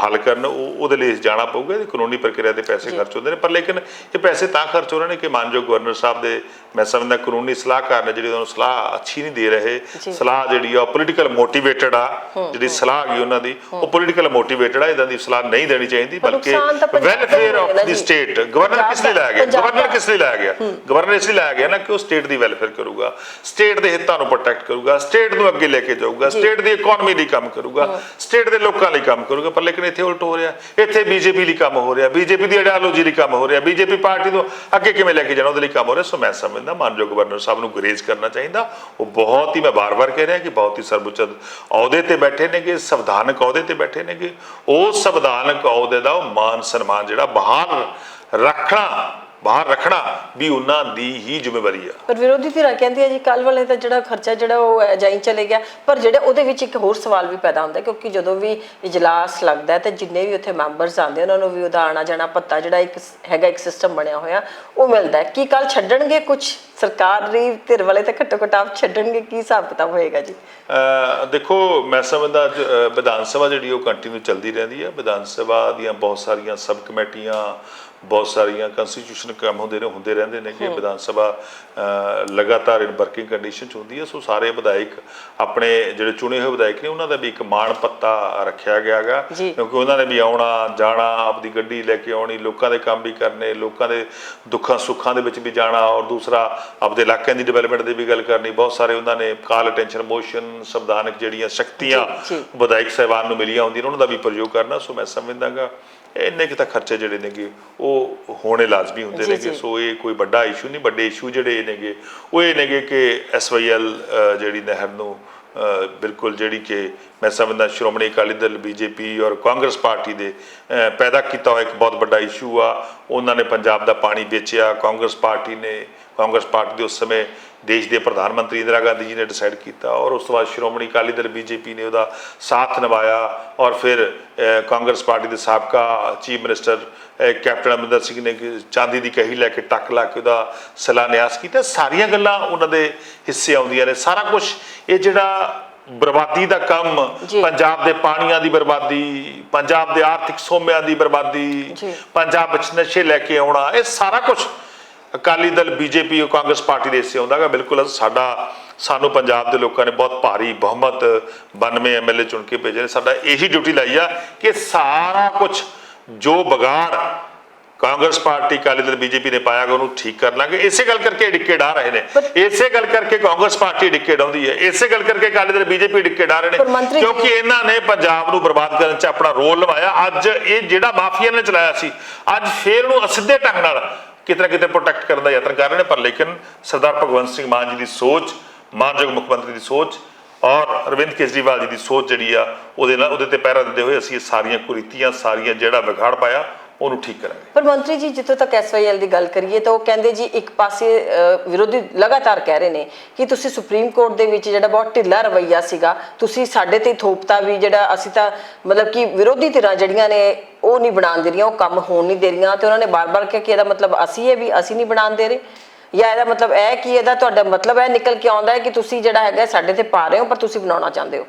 ਹੱਲ ਕਰਨ। ਉਹਦੇ ਲਈ ਜਾਣਾ ਪਊਗਾ। ਇਹਦੀ ਕਾਨੂੰਨੀ ਪ੍ਰਕਿਰਿਆ ਦੇ ਪੈਸੇ ਖਰਚ ਹੁੰਦੇ ਨੇ, ਪਰ ਲੇਕਿਨ ਇਹ ਪੈਸੇ ਤਾਂ ਖਰਚ ਹੋ ਰਹੇ ਨੇ ਕਿ ਮਾਨਯੋਗ ਗਵਰਨਰ ਸਾਹਿਬ ਦੇ, ਮੈਂ ਸਮਝਦਾ ਕਾਨੂੰਨੀ ਸਲਾਹਕਾਰ ਨੇ ਜਿਹੜੀ ਉਹਨਾਂ ਨੂੰ ਸਲਾਹ ਅੱਛੀ ਨਹੀਂ ਦੇ ਰਹੇ। ਸਲਾਹ ਜਿਹੜੀ ਆ ਪੋਲੀਟੀਕਲ ਮੋਟੀਵੇਟਡ ਆ, ਜਿਹੜੀ ਸਲਾਹ ਹੈਗੀ ਉਹਨਾਂ ਦੀ ਉਹ ਪੋਲੀਟੀਕਲ ਮੋਟੀਵੇਟਡ ਆ। ਇਦਾਂ ਦੀ ਸਲਾਹ ਨਹੀਂ ਦੇਣੀ ਚਾਹੀਦੀ, ਬਲਕਿ welfare of the state. Governor ਕਿਸ ਲਈ ਲਾਇਆ ਗਿਆ? ਗਵਰਨਰ ਕਿਸ ਲਈ ਲਾਇਆ ਗਿਆ? ਗਵਰਨਰ ਇਸ ਲਈ ਲਾਇਆ ਗਿਆ ਨਾ ਕਿ ਉਹ ਸਟੇਟ ਦੀ ਵੈਲਫੇਅਰ ਕਰੂਗਾ, ਸਟੇਟ ਦੇ ਹਿੱਤਾਂ ਨੂੰ ਪ੍ਰੋਟੈਕਟ ਕਰੂਗਾ, ਸਟੇਟ ਨੂੰ ਅੱਗੇ ਲੈ ਕੇ ਜਾਊਗਾ, ਸਟੇਟ ਦੀ ਇਕਨੋਮੀ ਲਈ ਕੰਮ ਕਰੂਗਾ, ਸਟੇਟ ਦੇ ਲੋਕਾਂ ਲਈ ਕੰਮ ਕਰੂਗਾ। ਪਰ ਲੇਕਿਨ ਇੱਥੇ ਉਲਟ ਹੋ ਰਿਹਾ, ਇੱਥੇ ਬੀਜੇਪੀ ਲਈ ਕੰਮ ਹੋ ਰਿਹਾ, ਬੀਜੇਪੀ ਦੀ ਆਈਡੀਓਲੋਜੀ ਲਈ ਕੰਮ ਹੋ ਰਿਹਾ, ਬੀਜੇਪੀ ਪਾਰਟੀ ਨੂੰ ਅੱਗੇ ਕਿਵੇਂ ਲੈ ਕੇ ਜਾਣਾ ਉਹਦੇ ਲਈ ਕੰਮ ਹੋ ਰਿਹਾ। ਸੋ ਮੈਂ ਸਮਝਦਾ ਮਾਨਯੋਗ ਗਵਰਨਰ ਸਾਹਿਬ ਨੂੰ ਗੁਰੇਜ਼ ਕਰਨਾ ਚਾਹੀਦਾ। ਉਹ ਬਹੁਤ ਹੀ, ਮੈਂ ਬਾਰ-ਬਾਰ ਕਹਿ ਰਿਹਾ ਕਿ ਬਹੁਤ ਹੀ ਸਰਵਉੱਚ ਅਹੁਦੇ ਤੇ ਬੈਠੇ ਨੇਗੇ, ਸੰਵਿਧਾਨਕ ਅਹੁਦੇ ਤੇ ਬੈਠੇ ਨੇਗੇ। ਉਸ ਸੰਵਿਧਾਨਕ ਅਹੁਦੇ ਦਾ ਮਾਨ ਸਨਮਾਨ ਜਿਹੜਾ ਬਾਹਰ ਰੱਖਣਾ ਵੀ ਉਹਨਾਂ ਦੀ ਹੀ ਜ਼ਿੰਮੇਵਾਰੀ ਆ। ਪਰ ਵਿਰੋਧੀ ਧਿਰਾਂ ਕਹਿੰਦੀ ਹੈ ਜੀ ਕੱਲ ਵਾਲੇ ਦਾ ਜਿਹੜਾ ਖਰਚਾ ਜਿਹੜਾ ਉਹ ਅਜਾਈ ਚਲੇ ਗਿਆ। ਪਰ ਜਿਹੜੇ ਉਹਦੇ ਵਿੱਚ ਇੱਕ ਹੋਰ ਸਵਾਲ ਵੀ ਪੈਦਾ ਹੁੰਦਾ, ਕਿਉਂਕਿ ਜਦੋਂ ਵੀ ਇਜਲਾਸ ਲੱਗਦਾ ਤੇ ਜਿੰਨੇ ਵੀ ਉੱਥੇ ਮੈਂਬਰਸ ਆਉਂਦੇ ਉਹਨਾਂ ਨੂੰ ਵੀ ਉਹਦਾ ਆਣਾ ਜਾਣਾ ਭੱਤਾ ਜਿਹੜਾ ਇੱਕ ਹੈਗਾ, ਇੱਕ ਸਿਸਟਮ ਬਣਿਆ ਹੋਇਆ ਉਹ ਮਿਲਦਾ। ਕੀ ਕੱਲ ਛੱਡਣਗੇ ਕੁਝ ਸਰਕਾਰੀ ਧਿਰ ਵਾਲੇ ਤਾਂ ਘੱਟੋ ਘੱਟ ਆਪ ਛੱਡਣਗੇ? ਕੀ ਹਿਸਾਬ ਕਿਤਾਬ ਹੋਏਗਾ ਜੀ? ਦੇਖੋ, ਮੈਂ ਸਮਝਦਾ ਵਿਧਾਨ ਸਭਾ ਜਿਹੜੀ ਉਹ ਕੰਟੀਨਿਊ ਚੱਲਦੀ ਰਹਿੰਦੀ ਹੈ। ਵਿਧਾਨ ਸਭਾ ਦੀਆਂ ਬਹੁਤ ਸਾਰੀਆਂ ਸਬ ਕਮੇਟੀਆਂ, ਬਹੁਤ ਸਾਰੀਆਂ ਕੰਸਟੀਟਿਊਸ਼ਨ ਕੰਮ ਹੁੰਦੇ ਰਹਿੰਦੇ ਨੇ ਕਿ ਵਿਧਾਨ ਸਭਾ ਲਗਾਤਾਰ ਇਨ ਵਰਕਿੰਗ ਕੰਡੀਸ਼ਨ 'ਚ ਹੁੰਦੀ ਹੈ। ਸੋ ਸਾਰੇ ਵਿਧਾਇਕ, ਆਪਣੇ ਜਿਹੜੇ ਚੁਣੇ ਹੋਏ ਵਿਧਾਇਕ ਨੇ, ਉਹਨਾਂ ਦਾ ਵੀ ਇੱਕ ਮਾਣ ਪੱਤਾ ਰੱਖਿਆ ਗਿਆ ਗਾ, ਕਿਉਂਕਿ ਉਹਨਾਂ ਨੇ ਵੀ ਆਉਣਾ ਜਾਣਾ, ਆਪਦੀ ਗੱਡੀ ਲੈ ਕੇ ਆਉਣੀ, ਲੋਕਾਂ ਦੇ ਕੰਮ ਵੀ ਕਰਨੇ, ਲੋਕਾਂ ਦੇ ਦੁੱਖਾਂ ਸੁੱਖਾਂ ਦੇ ਵਿੱਚ ਵੀ ਜਾਣਾ, ਔਰ ਦੂਸਰਾ ਆਪਦੇ ਇਲਾਕਿਆਂ ਦੀ ਡਿਵੈਲਪਮੈਂਟ ਦੀ ਵੀ ਗੱਲ ਕਰਨੀ। ਬਹੁਤ ਸਾਰੇ ਉਹਨਾਂ ਨੇ ਕਾਲ ਅਟੈਂਸ਼ਨ ਮੋਸ਼ਨ, ਸੰਵਿਧਾਨਕ ਜਿਹੜੀਆਂ ਸ਼ਕਤੀਆਂ ਵਿਧਾਇਕ ਸਾਹਿਬਾਨ ਨੂੰ ਮਿਲੀਆਂ ਹੁੰਦੀਆਂ ਉਹਨਾਂ ਦਾ ਵੀ ਪ੍ਰਯੋਗ ਕਰਨਾ। ਸੋ ਮੈਂ ਸਮਝਦਾ ਗਾ ਇੰਨੇ ਕੁ ਤਾਂ ਖਰਚੇ ਜਿਹੜੇ ਨੇਗੇ ਉਹ ਹੋਣੇ ਲਾਜ਼ਮੀ ਹੁੰਦੇ ਨੇਗੇ। ਸੋ ਇਹ ਕੋਈ ਵੱਡਾ ਇਸ਼ੂ ਨਹੀਂ। ਵੱਡੇ ਇਸ਼ੂ ਜਿਹੜੇ ਨੇਗੇ ਉਹ ਇਹ ਨੇਗੇ ਕਿ SYL ਜਿਹੜੀ ਨਹਿਰ ਨੂੰ ਬਿਲਕੁਲ, ਜਿਹੜੀ ਕਿ ਮੈਂ ਸਮਝਦਾ ਸ਼੍ਰੋਮਣੀ ਅਕਾਲੀ ਦਲ, BJP ਔਰ ਕਾਂਗਰਸ ਪਾਰਟੀ ਦੇ ਪੈਦਾ ਕੀਤਾ ਹੋਇਆ ਇੱਕ ਬਹੁਤ ਵੱਡਾ ਇਸ਼ੂ ਆ। ਉਹਨਾਂ ਨੇ ਪੰਜਾਬ ਦਾ ਪਾਣੀ ਵੇਚਿਆ। ਕਾਂਗਰਸ ਪਾਰਟੀ ਦੇ ਉਸ ਸਮੇਂ ਦੇਸ਼ ਦੇ ਪ੍ਰਧਾਨ ਮੰਤਰੀ ਇੰਦਰਾ ਗਾਂਧੀ ਜੀ ਨੇ ਡਿਸਾਈਡ ਕੀਤਾ, ਔਰ ਉਸ ਤੋਂ ਬਾਅਦ ਸ਼੍ਰੋਮਣੀ ਅਕਾਲੀ ਦਲ BJP ਨੇ ਉਹਦਾ ਸਾਥ ਨਿਭਾਇਆ, ਔਰ ਫਿਰ ਕਾਂਗਰਸ ਪਾਰਟੀ ਦੇ ਸਾਬਕਾ chief minister captain Amarinder Singh ਨੇ ਚਾਂਦੀ ਦੀ ਕਹੀ ਲੈ ਕੇ ਟੱਕ ਲਾ ਕੇ ਉਹਦਾ ਸਲਾਹ-ਨਿਆਸ ਕੀਤਾ। ਸਾਰੀਆਂ ਗੱਲਾਂ ਉਹਨਾਂ ਦੇ ਹਿੱਸੇ ਆਉਂਦੀਆਂ ਨੇ। ਸਾਰਾ ਕੁਝ ਇਹ ਜਿਹੜਾ ਬਰਬਾਦੀ ਦਾ ਕੰਮ, ਪੰਜਾਬ ਦੇ ਪਾਣੀਆਂ ਦੀ ਬਰਬਾਦੀ, ਪੰਜਾਬ ਦੇ ਆਰਥਿਕ ਸੋਮਿਆਂ ਦੀ ਬਰਬਾਦੀ, ਪੰਜਾਬ ਵਿੱਚ ਨਸ਼ੇ ਲੈ ਕੇ ਆਉਣਾ, ਇਹ ਸਾਰਾ ਕੁਝ ਅਕਾਲੀ ਦਲ, BJP ਔਰ ਕਾਂਗਰਸ ਪਾਰਟੀ ਦੇ ਹਿੱਸੇ ਆਉਂਦਾ ਗਾ। ਬਿਲਕੁਲ ਸਾਨੂੰ ਪੰਜਾਬ ਦੇ ਲੋਕਾਂ ਨੇ ਬਹੁਤ ਭਾਰੀ ਬਹੁਮਤ 92 MLA ਚੁਣ ਕੇ ਭੇਜੇ ਨੇ। ਸਾਡਾ ਇਹੀ ਡਿਊਟੀ ਲਾਈ ਆ ਕਿ ਸਾਰਾ ਕੁਝ ਜੋ ਵਿਗਾੜ ਕਾਂਗਰਸ ਪਾਰਟੀ, ਅਕਾਲੀ ਦਲ, BJP ਨੇ ਪਾਇਆ ਉਹਨੂੰ ਠੀਕ ਕਰ ਲਾਂਗੇ। ਇਸੇ ਗੱਲ ਕਰਕੇ ਡਿੱਕੇ ਡਾ ਰਹੇ ਨੇ, ਇਸੇ ਗੱਲ ਕਰਕੇ ਕਾਂਗਰਸ ਪਾਰਟੀ ਡਿੱਕੇ ਡਾਉਂਦੀ ਹੈ, ਇਸੇ ਗੱਲ ਕਰਕੇ ਅਕਾਲੀ ਦਲ, BJP ਡਿੱਕੇ ਡਾ ਰਹੇ ਨੇ, ਕਿਉਂਕਿ ਇਹਨਾਂ ਨੇ ਪੰਜਾਬ ਨੂੰ ਬਰਬਾਦ ਕਰਨ 'ਚ ਆਪਣਾ ਰੋਲ ਨਿਭਾਇਆ। ਅੱਜ ਇਹ ਜਿਹੜਾ ਮਾਫੀਆ ਨੇ ਚਲਾਇਆ ਸੀ, ਅੱਜ ਫੇਰ ਉਹਨੂੰ ਅਸਿੱਧੇ ਢੰਗ ਨਾਲ ਕਿਤੇ ਨਾ ਕਿਤੇ ਪ੍ਰੋਟੈਕਟ ਕਰਨ ਦਾ ਯਤਨ ਕਰ ਰਹੇ ਨੇ। ਪਰ ਲੇਕਿਨ ਸਰਦਾਰ ਭਗਵੰਤ ਸਿੰਘ ਮਾਨ ਜੀ ਦੀ ਸੋਚ, ਮਾਨਯੋਗ ਮੁੱਖ ਮੰਤਰੀ ਦੀ ਸੋਚ ਔਰ ਅਰਵਿੰਦ ਕੇਜਰੀਵਾਲ ਜੀ ਦੀ ਸੋਚ ਜਿਹੜੀ ਆ ਉਹਦੇ ਤੇ ਪਹਿਰਾ ਦਿੰਦੇ ਹੋਏ ਅਸੀਂ ਇਹ ਸਾਰੀਆਂ ਕੁਰੀਤੀਆਂ, ਸਾਰੀਆਂ ਜਿਹੜਾ ਵਿਗਾੜ ਪਾਇਆ ਉਹਨੂੰ ਠੀਕ ਕਰਾਂਗੇ। ਪਰ ਮੰਤਰੀ ਜੀ, ਜਿੱਥੋਂ ਤੱਕ SYL ਦੀ ਗੱਲ ਕਰੀਏ ਤਾਂ ਉਹ ਕਹਿੰਦੇ ਜੀ ਇੱਕ ਪਾਸੇ ਵਿਰੋਧੀ ਲਗਾਤਾਰ ਕਹਿ ਰਹੇ ਨੇ ਕਿ ਤੁਸੀਂ ਸੁਪਰੀਮ ਕੋਰਟ ਦੇ ਵਿੱਚ ਜਿਹੜਾ ਬਹੁਤ ਢਿੱਲਾ ਰਵੱਈਆ ਸੀਗਾ, ਤੁਸੀਂ ਸਾਡੇ ਤੇ ਥੋਪਤਾ ਵੀ, ਜਿਹੜਾ ਅਸੀਂ ਤਾਂ ਮਤਲਬ ਕਿ ਵਿਰੋਧੀ ਧਿਰਾਂ ਜਿਹੜੀਆਂ ਨੇ ਉਹ ਨਹੀਂ ਬਣਾਉਣ ਦੇ ਰਹੀਆਂ, ਉਹ ਕੰਮ ਹੋਣ ਨਹੀਂ ਦੇ ਰਹੀਆਂ। ਤੇ ਉਹਨਾਂ ਨੇ ਬਾਰ-ਬਾਰ ਕਿਹਾ ਕਿ ਇਹਦਾ ਮਤਲਬ ਅਸੀਂ ਇਹ ਵੀ ਅਸੀਂ ਨਹੀਂ ਬਣਾਉਣ ਦੇ ਰਹੇ, ਜਾਂ ਇਹਦਾ ਮਤਲਬ ਇਹ ਕਿ ਇਹਦਾ ਤੁਹਾਡਾ ਮਤਲਬ ਇਹ ਨਿਕਲ ਕੇ ਆਉਂਦਾ ਹੈ ਕਿ ਤੁਸੀਂ ਜਿਹੜਾ ਹੈਗਾ ਸਾਡੇ ਤੇ ਪਾ ਰਹੇ ਹੋ ਪਰ ਤੁਸੀਂ ਬਣਾਉਣਾ ਚਾਹੁੰਦੇ ਹੋ।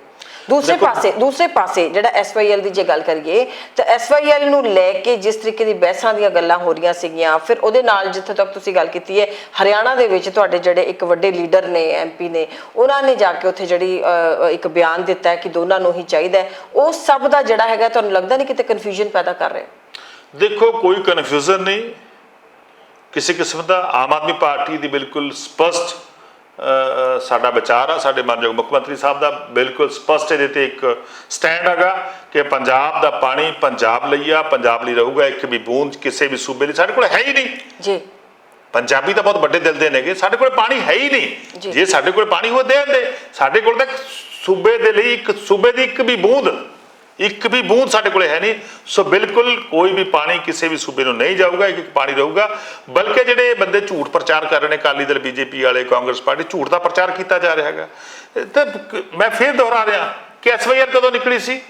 ਦੂਸਰੇ ਪਾਸੇ ਜਿਹੜਾ SYL ਦੀ ਜੇ ਗੱਲ ਕਰੀਏ ਤਾਂ SYL ਨੂੰ ਲੈ ਕੇ ਜਿਸ ਤਰੀਕੇ ਦੀ ਬਹਿਸਾਂ ਦੀਆਂ ਗੱਲਾਂ ਹੋ ਰਹੀਆਂ ਸੀਗੀਆਂ, ਫਿਰ ਉਹਦੇ ਨਾਲ ਜਿੱਥੇ ਤੱਕ ਤੁਸੀਂ ਗੱਲ ਕੀਤੀ ਹੈ ਹਰਿਆਣਾ ਦੇ ਵਿੱਚ ਤੁਹਾਡੇ ਜਿਹੜੇ ਇੱਕ ਵੱਡੇ ਲੀਡਰ ਨੇ, MP ਨੇ, ਉਹਨਾਂ ਨੇ ਜਾ ਕੇ ਉੱਥੇ ਜਿਹੜੀ ਇੱਕ ਬਿਆਨ ਦਿੱਤਾ ਹੈ ਕਿ ਦੋਨਾਂ ਨੂੰ ਹੀ ਚਾਹੀਦਾ ਹੈ। ਉਹ ਸਭ ਦਾ ਜਿਹੜਾ ਹੈਗਾ ਤੁਹਾਨੂੰ ਲੱਗਦਾ ਨਹੀਂ ਕਿਤੇ ਕਨਫਿਊਜ਼ਨ ਪੈਦਾ ਕਰ ਰਿਹਾ? ਦੇਖੋ, ਕੋਈ ਕਨਫਿਊਜ਼ਨ ਨਹੀਂ ਕਿਸੇ ਕਿਸਮ ਦਾ। ਆਮ ਆਦਮੀ ਪਾਰਟੀ ਦੀ ਬਿਲਕੁਲ ਸਪਸ਼ਟ ਸਾਡਾ ਵਿਚਾਰ ਆ, ਸਾਡੇ ਮਾਨਯੋਗ ਮੁੱਖ ਮੰਤਰੀ ਸਾਹਿਬ ਦਾ ਬਿਲਕੁਲ ਸਪਸ਼ਟ ਇਹਦੇ ਤੇ ਇੱਕ ਸਟੈਂਡ ਹੈਗਾ ਕਿ ਪੰਜਾਬ ਦਾ ਪਾਣੀ ਪੰਜਾਬ ਲਈ ਆ, ਪੰਜਾਬ ਲਈ ਰਹੂਗਾ। ਇੱਕ ਵੀ ਬੂੰਦ ਕਿਸੇ ਵੀ ਸੂਬੇ ਲਈ ਸਾਡੇ ਕੋਲ ਹੈ ਹੀ ਨਹੀਂ ਜੀ। ਪੰਜਾਬੀ ਤਾਂ ਬਹੁਤ ਵੱਡੇ ਦਿਲ ਦੇ ਨੇਗੇ, ਸਾਡੇ ਕੋਲ ਪਾਣੀ ਹੈ ਹੀ ਨਹੀਂ। ਜੇ ਸਾਡੇ ਕੋਲ ਪਾਣੀ ਹੋ ਦੇ ਸਾਡੇ ਕੋਲ ਤਾਂ ਸੂਬੇ ਦੇ ਲਈ, ਇੱਕ ਸੂਬੇ ਦੀ ਇੱਕ ਵੀ ਬੂੰਦ ਸਾਡੇ ਕੋਲ ਹੈ ਨਹੀਂ। ਸੋ ਬਿਲਕੁਲ ਕੋਈ ਵੀ ਪਾਣੀ ਕਿਸੇ ਵੀ ਸੂਬੇ ਨੂੰ ਨਹੀਂ ਜਾਊਗਾ, ਇੱਕ ਪਾਣੀ ਰਹੂਗਾ। ਬਲਕਿ ਜਿਹੜੇ ਬੰਦੇ ਝੂਠ ਪ੍ਰਚਾਰ ਕਰ ਰਹੇ ਨੇ, ਅਕਾਲੀ ਦਲ, BJP ਵਾਲੇ, ਕਾਂਗਰਸ ਪਾਰਟੀ, ਝੂਠ ਦਾ ਪ੍ਰਚਾਰ ਕੀਤਾ ਜਾ ਰਿਹਾ ਹੈਗਾ। ਤੇ ਮੈਂ ਫਿਰ ਦੁਹਰਾ ਰਿਹਾ ਕਿ SYL ਕਦੋਂ ਨਿਕਲੀ ਸੀ?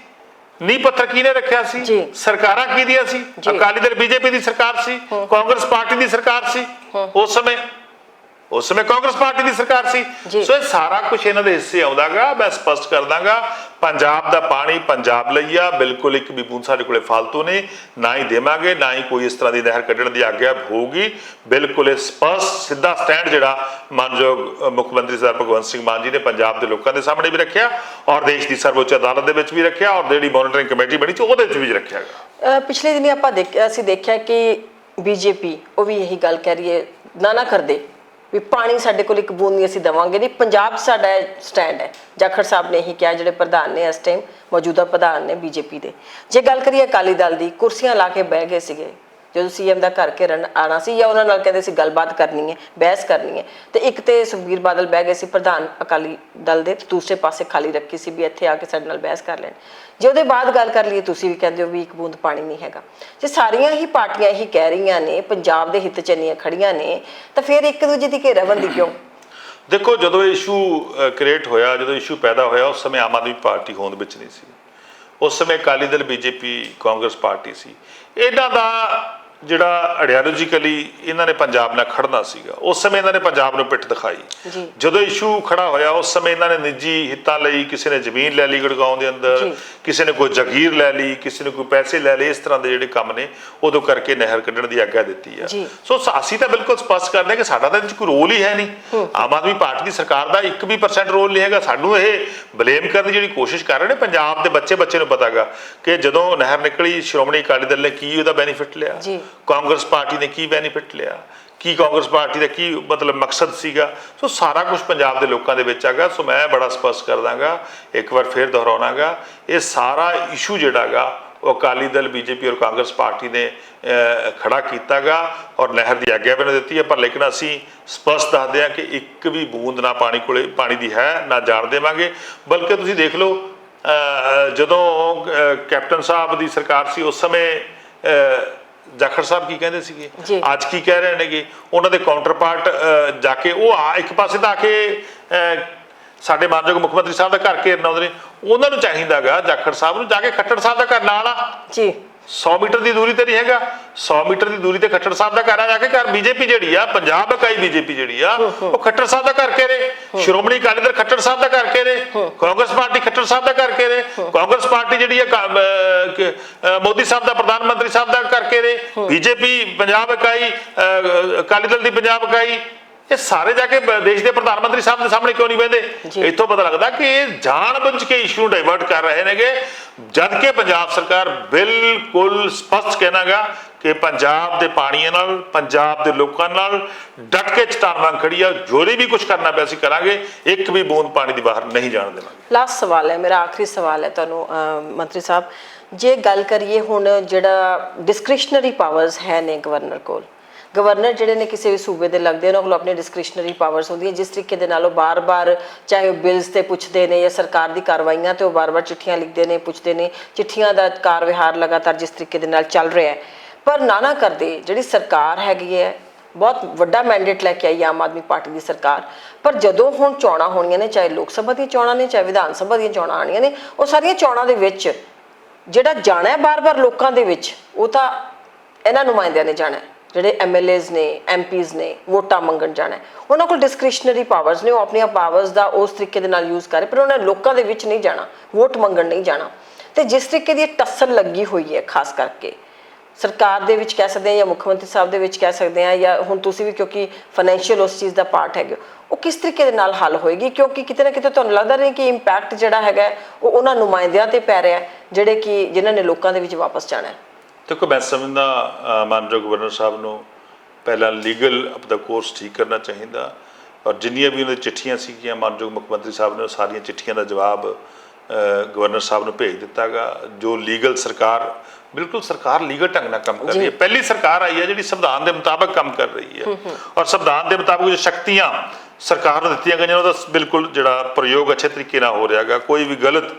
ਨੀਂਹ ਪੱਥਰ ਕਿਹਨੇ ਰੱਖਿਆ ਸੀ? ਸਰਕਾਰਾਂ ਕਿਹਦੀਆਂ ਸੀ? ਅਕਾਲੀ ਦਲ ਬੀਜੇਪੀ ਦੀ ਸਰਕਾਰ ਸੀ, ਕਾਂਗਰਸ ਪਾਰਟੀ ਦੀ ਸਰਕਾਰ ਸੀ ਉਸ ਸਮੇਂ ਕਾਂਗਰਸ ਪਾਰਟੀ ਦੀ ਸਰਕਾਰ ਸੀ। ਸੋ ਇਹ ਸਾਰਾ ਕੁਝ ਇਹਨਾਂ ਦੇ ਹਿੱਸੇ ਆਉਂਦਾਗਾ। ਮੈਂ ਸਪਸ਼ਟ ਕਰ ਦਾਂਗਾ, ਪੰਜਾਬ ਦਾ ਪਾਣੀ ਪੰਜਾਬ ਲਈ ਆ, ਬਿਲਕੁਲ ਇੱਕ ਵੀ ਬੂੰਦ ਸਾਡੇ ਕੋਲੇ ਫਾਲਤੂ ਨਹੀਂ, ਨਾ ਹੀ ਦੇਵਾਂਗੇ, ਨਾ ਹੀ ਕੋਈ ਇਸ ਤਰ੍ਹਾਂ ਦੀ ਨਹਿਰ ਕੱਢਣ ਦੀ ਆਗਿਆ ਹੋਊਗੀ। ਬਿਲਕੁਲ ਇਹ ਸਪਸ਼ਟ ਸਿੱਧਾ ਸਟੈਂਡ ਜਿਹੜਾ ਮਾਨਯੋਗ ਮੁੱਖ ਮੰਤਰੀ ਸਰਦਾਰ ਭਗਵੰਤ ਸਿੰਘ ਮਾਨ ਜੀ ਨੇ ਪੰਜਾਬ ਦੇ ਲੋਕਾਂ ਦੇ ਸਾਹਮਣੇ ਵੀ ਰੱਖਿਆ ਔਰ ਦੇਸ਼ ਦੀ ਸਰਵਉੱਚ ਅਦਾਲਤ ਦੇ ਵਿੱਚ ਵੀ ਰੱਖਿਆ ਔਰ ਜਿਹੜੀ ਮੋਨੀਟਰਿੰਗ ਕਮੇਟੀ ਬਣੀ ਸੀ ਉਹਦੇ ਵਿੱਚ ਵੀ ਰੱਖਿਆ। ਪਿਛਲੇ ਦਿਨੀ ਅਸੀਂ ਦੇਖਿਆ ਕਿ ਬੀਜੇਪੀ ਉਹ ਵੀ ਇਹੀ ਗੱਲ ਕਹਿ ਰਹੀ ਹੈ, ਨਾ ਕਰਦੇ ਵੀ ਪਾਣੀ ਸਾਡੇ ਕੋਲ ਇੱਕ ਬੂੰਦ ਨਹੀਂ ਅਸੀਂ ਦੇਵਾਂਗੇ ਨਹੀਂ। ਪੰਜਾਬ ਸਾਡਾ ਸਟੈਂਡ ਹੈ। ਜਾਖੜ ਸਾਹਿਬ ਨੇ ਇਹੀ ਕਿਹਾ, ਜਿਹੜੇ ਪ੍ਰਧਾਨ ਨੇ ਇਸ ਟਾਈਮ ਮੌਜੂਦਾ ਪ੍ਰਧਾਨ ਨੇ ਬੀਜੇਪੀ ਦੇ। ਜੇ ਗੱਲ ਕਰੀਏ ਅਕਾਲੀ ਦਲ ਦੀ, ਕੁਰਸੀਆਂ ਲਾ ਕੇ ਬਹਿ ਗਏ ਸੀਗੇ ਜਦੋਂ ਸੀਐਮ ਦਾ ਘਰ ਘੇਰਨ ਆਉਣਾ ਸੀ, ਜਾਂ ਉਹਨਾਂ ਨਾਲ ਕਹਿੰਦੇ ਸੀ ਗੱਲਬਾਤ ਕਰਨੀ ਹੈ, ਬਹਿਸ ਕਰਨੀ ਹੈ, ਤੇ ਇੱਕ ਤੇ ਸੁਖਬੀਰ ਬਾਦਲ ਬਹਿ ਗਏ ਸੀ ਪ੍ਰਧਾਨ ਅਕਾਲੀ ਦਲ ਦੇ, ਤੇ ਦੂਸਰੇ ਪਾਸੇ ਖਾਲੀ ਰੱਖੀ ਸੀ ਵੀ ਇੱਥੇ ਆ ਕੇ ਸਾਡੇ ਨਾਲ ਬਹਿਸ ਕਰ ਲੈਣ। ਜੇ ਉਹਦੇ ਬਾਅਦ ਗੱਲ ਕਰ ਲਈਏ, ਤੁਸੀਂ ਵੀ ਕਹਿੰਦੇ ਹੋ ਵੀ ਇੱਕ ਬੂੰਦ ਪਾਣੀ ਨਹੀਂ ਹੈਗਾ। ਜੇ ਸਾਰੀਆਂ ਹੀ ਪਾਰਟੀਆਂ ਇਹੀ ਕਹਿ ਰਹੀਆਂ ਨੇ, ਪੰਜਾਬ ਦੇ ਹਿੱਤ 'ਚ ਇੰਨੀਆਂ ਖੜੀਆਂ ਨੇ, ਤਾਂ ਫਿਰ ਇੱਕ ਦੂਜੇ ਦੀ ਘੇਰਾਬੰਦੀ ਕਿਉਂ? ਦੇਖੋ, ਜਦੋਂ ਇਸ਼ੂ ਕ੍ਰੀਏਟ ਹੋਇਆ, ਜਦੋਂ ਇਸ਼ੂ ਪੈਦਾ ਹੋਇਆ, ਉਸ ਸਮੇਂ ਆਮ ਆਦਮੀ ਪਾਰਟੀ ਹੋਂਦ ਵਿੱਚ ਨਹੀਂ ਸੀ। ਉਸ ਸਮੇਂ ਅਕਾਲੀ ਦਲ ਬੀਜੇਪੀ ਕਾਂਗਰਸ ਪਾਰਟੀ ਸੀ। ਇਹਨਾਂ ਦਾ ਜਿਹੜਾ ਆਈਡੀਓਲੋਜੀਕਲੀ ਇਹਨਾਂ ਨੇ ਪੰਜਾਬ ਨਾਲ ਖੜਨਾ ਸੀਗਾ। ਉਸ ਸਮੇਂ ਇਹਨਾਂ ਨੇ ਪੰਜਾਬ ਨੂੰ ਪਿੱਠ ਦਿਖਾਈ। ਜਦੋਂ ਇਸ਼ੂ ਖੜਾ ਹੋਇਆ, ਉਸ ਸਮੇਂ ਇਹਨਾਂ ਨੇ ਨਿੱਜੀ ਹਿੱਤਾਂ ਲਈ, ਕਿਸੇ ਨੇ ਜ਼ਮੀਨ ਲੈ ਲਈ ਗੁੜਗਾਉਂ ਦੇ ਅੰਦਰ, ਕਿਸੇ ਨੇ ਕੋਈ ਜਾਗੀਰ ਲੈ ਲਈ, ਕਿਸੇ ਨੇ ਕੋਈ ਪੈਸੇ ਲੈ ਲਏ। ਇਸ ਤਰ੍ਹਾਂ ਦੇ ਜਿਹੜੇ ਕੰਮ ਨੇ ਉਦੋਂ ਕਰਕੇ ਨਹਿਰ ਕੱਢਣ ਦੀ ਆਗਿਆ ਦਿੱਤੀ ਆ। ਸੋ ਅਸੀਂ ਤਾਂ ਬਿਲਕੁਲ ਸਪਸ਼ਟ ਕਰਦੇ ਕਿ ਸਾਡਾ ਤਾਂ ਇਹਦੇ 'ਚ ਕੋਈ ਰੋਲ ਹੀ ਹੈ ਨਹੀਂ। ਆਮ ਆਦਮੀ ਪਾਰਟੀ ਦੀ ਸਰਕਾਰ ਦਾ 1% ਰੋਲ ਨਹੀਂ ਹੈਗਾ। ਸਾਨੂੰ ਇਹ ਬਲੇਮ ਕਰਨ ਦੀ ਜਿਹੜੀ ਕੋਸ਼ਿਸ਼ ਕਰ ਰਹੇ ਨੇ, ਪੰਜਾਬ ਦੇ ਬੱਚੇ ਨੂੰ ਪਤਾ ਗਾ ਕਿ ਜਦੋਂ ਨਹਿਰ ਨਿਕਲੀ, ਸ਼੍ਰੋਮਣੀ ਅਕਾਲੀ ਦਲ ਨੇ ਕੀ ਉਹਦਾ ਬੈਨੀਫਿਟ ਲਿਆ, ਕਾਂਗਰਸ ਪਾਰਟੀ ਨੇ ਕੀ ਬੈਨੀਫਿਟ ਲਿਆ, ਕੀ ਕਾਂਗਰਸ ਪਾਰਟੀ ਦਾ ਕੀ ਮਤਲਬ ਮਕਸਦ ਸੀਗਾ। ਸੋ ਸਾਰਾ ਕੁਝ ਪੰਜਾਬ ਦੇ ਲੋਕਾਂ ਦੇ ਵਿੱਚ ਹੈਗਾ। ਸੋ ਮੈਂ ਬੜਾ ਸਪਸ਼ਟ ਕਰ ਦਾਂਗਾ, ਇੱਕ ਵਾਰ ਫਿਰ ਦੁਹਰਾਉਣਾਗਾ, ਇਹ ਸਾਰਾ ਇਸ਼ੂ ਜਿਹੜਾ ਗਾ ਉਹ ਅਕਾਲੀ ਦਲ ਬੀਜੇਪੀ ਔਰ ਕਾਂਗਰਸ ਪਾਰਟੀ ਨੇ ਖੜਾ ਕੀਤਾਗਾ ਔਰ ਨਹਿਰ ਦੀ ਆਗਿਆ ਵੀ ਦਿੱਤੀ ਹੈ। ਪਰ ਲੇਕਿਨ ਅਸੀਂ ਸਪਸ਼ਟ ਦੱਸਦੇ ਹਾਂ ਕਿ ਇੱਕ ਵੀ ਬੂੰਦ ਨਾ ਪਾਣੀ ਦੀ ਹੈ, ਨਾ ਜਾਣ ਦੇਵਾਂਗੇ। ਬਲਕਿ ਤੁਸੀਂ ਦੇਖ ਲਓ, ਜਦੋਂ ਕੈਪਟਨ ਸਾਹਿਬ ਦੀ ਸਰਕਾਰ ਸੀ, ਉਸ ਸਮੇਂ ਜਾਖੜ ਸਾਹਿਬ ਕੀ ਕਹਿੰਦੇ ਸੀਗੇ, ਅੱਜ ਕੀ ਕਹਿ ਰਹੇ ਨੇਗੇ। ਉਹਨਾਂ ਦੇ ਕਾਊਂਟਰ ਪਾਰਟ ਜਾ ਕੇ ਉਹ ਇੱਕ ਪਾਸੇ ਤਾਂ ਆ ਕੇ ਸਾਡੇ ਮਾਨਯੋਗ ਮੁੱਖ ਮੰਤਰੀ ਸਾਹਿਬ ਦਾ ਘਰ ਘੇਰਨ ਆਉਂਦੇ ਨੇ। ਉਹਨਾਂ ਨੂੰ ਚਾਹੀਦਾਗਾ, ਜਾਖੜ ਸਾਹਿਬ ਨੂੰ, ਜਾ ਕੇ ਖੱਟੜ ਸਾਹਿਬ ਦਾ ਘਰ ਨਾਲ ਆ 100 ਮੀਟਰ ਦੀ ਦੂਰੀ ਤੇ ਨਹੀਂ ਹੈਗਾ, 100 ਮੀਟਰ ਦੀ ਦੂਰੀ ਤੇ ਖੱਟੜ ਸਾਹਿਬ ਦਾ ਘਰ ਆ। ਜਾ ਕੇ ਘਰ ਬੀਜੇਪੀ ਜਿਹੜੀ ਆ, ਪੰਜਾਬ ਇਕਾਈ ਬੀਜੇਪੀ ਜਿਹੜੀ ਆ, ਉਹ ਖੱਟੜ ਸਾਹਿਬ ਦਾ ਘਰ ਘੇਰੇ। ਸ਼੍ਰੋਮਣੀ ਅਕਾਲੀ ਦਲ ਖੱਟੜ ਸਾਹਿਬ ਦਾ ਘਰ ਘੇਰੇ, ਕਾਂਗਰਸ ਪਾਰਟੀ ਖੱਟੜ ਸਾਹਿਬ ਦਾ ਘਰ ਘੇਰੇ, ਕਾਂਗਰਸ ਪਾਰਟੀ ਜਿਹੜੀ ਆ ਮੋਦੀ ਸਾਹਿਬ ਦਾ, ਪ੍ਰਧਾਨ ਮੰਤਰੀ ਸਾਹਿਬ ਦਾ ਘਰ ਘੇਰੇ, ਬੀਜੇਪੀ ਪੰਜਾਬ ਇਕਾਈ, ਅਕਾਲੀ ਦਲ ਦੀ ਪੰਜਾਬ ਇਕਾਈ, ਇਹ ਸਾਰੇ ਜਾ ਕੇ ਦੇਸ਼ ਦੇ ਪ੍ਰਧਾਨ ਮੰਤਰੀ ਸਾਹਿਬ ਦੇ ਸਾਹਮਣੇ ਕਿਉਂ ਨਹੀਂ ਬਹਿੰਦੇ? ਇੱਥੋਂ ਪਤਾ ਲੱਗਦਾ ਕਿ ਇਹ ਜਾਣ-ਬੁੱਝ ਕੇ ਇਸ਼ੂ ਨੂੰ ਡਾਇਵਰਟ ਕਰ ਰਹੇ ਨੇਗੇ, ਜਦ ਕਿ ਪੰਜਾਬ ਸਰਕਾਰ ਬਿਲਕੁਲ ਸਪਸ਼ਟ ਕਹਿਣਾਗਾ ਕਿ ਪੰਜਾਬ ਦੇ ਪਾਣੀਆਂ ਨਾਲ, ਪੰਜਾਬ ਦੇ ਲੋਕਾਂ ਨਾਲ ਡਟ ਕੇ ਚਟਾਨ ਵਾਂਗ ਖੜੀ ਆ। ਜੋ ਵੀ ਕੁਝ ਕਰਨਾ ਪਿਆ ਅਸੀਂ ਕਰਾਂਗੇ, ਇੱਕ ਵੀ ਬੂੰਦ ਪਾਣੀ ਦੀ ਬਾਹਰ ਨਹੀਂ ਜਾਣ ਦੇਵਾਂਗੇ। ਲਾਸਟ ਸਵਾਲ ਹੈ ਮੇਰਾ, ਆਖਰੀ ਸਵਾਲ ਹੈ ਤੁਹਾਨੂੰ ਮੰਤਰੀ ਸਾਹਿਬ। ਜੇ ਗੱਲ ਕਰੀਏ ਹੁਣ, ਜਿਹੜਾ ਡਿਸਕ੍ਰਿਸ਼ਨਰੀ ਪਾਵਰਸ ਹੈ ਨੇ ਗਵਰਨਰ ਕੋਲ, ਗਵਰਨਰ ਜਿਹੜੇ ਨੇ ਕਿਸੇ ਵੀ ਸੂਬੇ ਦੇ ਲੱਗਦੇ ਉਹਨਾਂ ਕੋਲ ਆਪਣੀ ਡਿਸਕ੍ਰਿਸ਼ਨਰੀ ਪਾਵਰਸ ਹੁੰਦੀਆਂ, ਜਿਸ ਤਰੀਕੇ ਦੇ ਨਾਲ ਉਹ ਬਾਰ-ਬਾਰ ਚਾਹੇ ਉਹ ਬਿਲਸ ਤੇ ਪੁੱਛਦੇ ਨੇ ਜਾਂ ਸਰਕਾਰ ਦੀ ਕਾਰਵਾਈਆਂ ਤੇ ਉਹ ਬਾਰ-ਬਾਰ ਚਿੱਠੀਆਂ ਲਿਖਦੇ ਨੇ, ਪੁੱਛਦੇ ਨੇ, ਚਿੱਠੀਆਂ ਦਾ ਕਾਰ ਵਿਹਾਰ ਲਗਾਤਾਰ ਜਿਸ ਤਰੀਕੇ ਦੇ ਨਾਲ ਚੱਲ ਰਿਹਾ ਹੈ। ਪਰ ਨਾ ਕਰਦੇ ਜਿਹੜੀ ਸਰਕਾਰ ਹੈਗੀ ਹੈ, ਬਹੁਤ ਵੱਡਾ ਮੈਂਡੇਟ ਲੈ ਕੇ ਆਈ ਆਮ ਆਦਮੀ ਪਾਰਟੀ ਦੀ ਸਰਕਾਰ, ਪਰ ਜਦੋਂ ਹੁਣ ਚੋਣਾਂ ਹੋਣੀਆਂ ਨੇ, ਚਾਹੇ ਲੋਕ ਸਭਾ ਦੀਆਂ ਚੋਣਾਂ ਨੇ, ਚਾਹੇ ਵਿਧਾਨ ਸਭਾ ਦੀਆਂ ਚੋਣਾਂ ਆਉਣੀਆਂ ਨੇ, ਉਹ ਸਾਰੀਆਂ ਚੋਣਾਂ ਦੇ ਵਿੱਚ ਜਿਹੜਾ ਜਾਣਾ ਹੈ ਬਾਰ-ਬਾਰ ਲੋਕਾਂ ਦੇ ਵਿੱਚ, ਉਹ ਤਾਂ ਇਹਨਾਂ ਨੁਮਾਇੰਦਿਆਂ ਨੇ ਜਾਣਾ, ਜਿਹੜੇ MLAs ਨੇ, MPs ਨੇ, ਵੋਟਾਂ ਮੰਗਣ ਜਾਣਾ। ਉਹਨਾਂ ਕੋਲ ਡਿਸਕ੍ਰਿਸ਼ਨਰੀ ਪਾਵਰਸ ਨੇ, ਉਹ ਆਪਣੀਆਂ ਪਾਵਰਸ ਦਾ ਉਸ ਤਰੀਕੇ ਦੇ ਨਾਲ ਯੂਜ਼ ਕਰੇ, ਪਰ ਉਹਨਾਂ ਨੇ ਲੋਕਾਂ ਦੇ ਵਿੱਚ ਨਹੀਂ ਜਾਣਾ, ਵੋਟ ਮੰਗਣ ਨਹੀਂ ਜਾਣਾ। ਤੇ ਜਿਸ ਤਰੀਕੇ ਦੀ ਟੱਸਰ ਲੱਗੀ ਹੋਈ ਹੈ, ਖਾਸ ਕਰਕੇ ਸਰਕਾਰ ਦੇ ਵਿੱਚ ਕਹਿ ਸਕਦੇ ਹਾਂ ਜਾਂ ਮੁੱਖ ਮੰਤਰੀ ਸਾਹਿਬ ਦੇ ਵਿੱਚ ਕਹਿ ਸਕਦੇ ਹਾਂ, ਜਾਂ ਹੁਣ ਤੁਸੀਂ ਵੀ ਕਿਉਂਕਿ ਫਾਈਨੈਂਸ਼ੀਅਲ ਉਸ ਚੀਜ਼ ਦਾ ਪਾਰਟ ਹੈਗੇ, ਉਹ ਕਿਸ ਤਰੀਕੇ ਦੇ ਨਾਲ ਹੱਲ ਹੋਏਗੀ? ਕਿਉਂਕਿ ਕਿਤੇ ਨਾ ਕਿਤੇ ਤੁਹਾਨੂੰ ਲੱਗਦਾ ਨਹੀਂ ਕਿ ਇੰਪੈਕਟ ਜਿਹੜਾ ਹੈਗਾ ਉਹ ਉਹਨਾਂ ਨੁਮਾਇੰਦਿਆਂ ਤੇ ਪੈ ਰਿਹਾ ਜਿਹੜੇ ਕਿ ਜਿਨ੍ਹਾਂ ਨੇ ਲੋਕਾਂ ਦੇ ਵਿੱਚ ਵਾਪਸ ਜਾਣਾ ਹੈ। ਦੇਖੋ, ਮੈਂ ਸਮਝਦਾ ਮਾਨਯੋਗ ਗਵਰਨਰ ਸਾਹਿਬ ਨੂੰ ਪਹਿਲਾਂ ਲੀਗਲ ਆਪਦਾ ਕੋਰਸ ਠੀਕ ਕਰਨਾ ਚਾਹੀਦਾ, ਔਰ ਜਿੰਨੀਆਂ ਵੀ ਉਹਨਾਂ ਦੀ ਚਿੱਠੀਆਂ ਸੀਗੀਆਂ ਮਾਨਯੋਗ ਮੁੱਖ ਮੰਤਰੀ ਸਾਹਿਬ ਨੇ ਉਹ ਸਾਰੀਆਂ ਚਿੱਠੀਆਂ ਦਾ ਜਵਾਬ ਗਵਰਨਰ ਸਾਹਿਬ ਨੂੰ ਭੇਜ ਦਿੱਤਾ ਗਾ। ਜੋ ਲੀਗਲ ਸਰਕਾਰ, ਬਿਲਕੁਲ ਸਰਕਾਰ ਲੀਗਲ ਢੰਗ ਨਾਲ ਕੰਮ ਕਰ ਰਹੀ ਹੈ। ਪਹਿਲੀ ਸਰਕਾਰ ਆਈ ਹੈ ਜਿਹੜੀ ਸੰਵਿਧਾਨ ਦੇ ਮੁਤਾਬਕ ਕੰਮ ਕਰ ਰਹੀ ਹੈ, ਔਰ ਸੰਵਿਧਾਨ ਦੇ ਮੁਤਾਬਕ ਜੋ ਸ਼ਕਤੀਆਂ ਸਰਕਾਰ ਨੂੰ ਦਿੱਤੀਆਂ ਗਈਆਂ ਉਹਦਾ ਬਿਲਕੁਲ ਜਿਹੜਾ ਪ੍ਰਯੋਗ ਅੱਛੇ ਤਰੀਕੇ ਨਾਲ ਹੋ ਰਿਹਾ ਗਾ। ਕੋਈ ਵੀ ਗਲਤ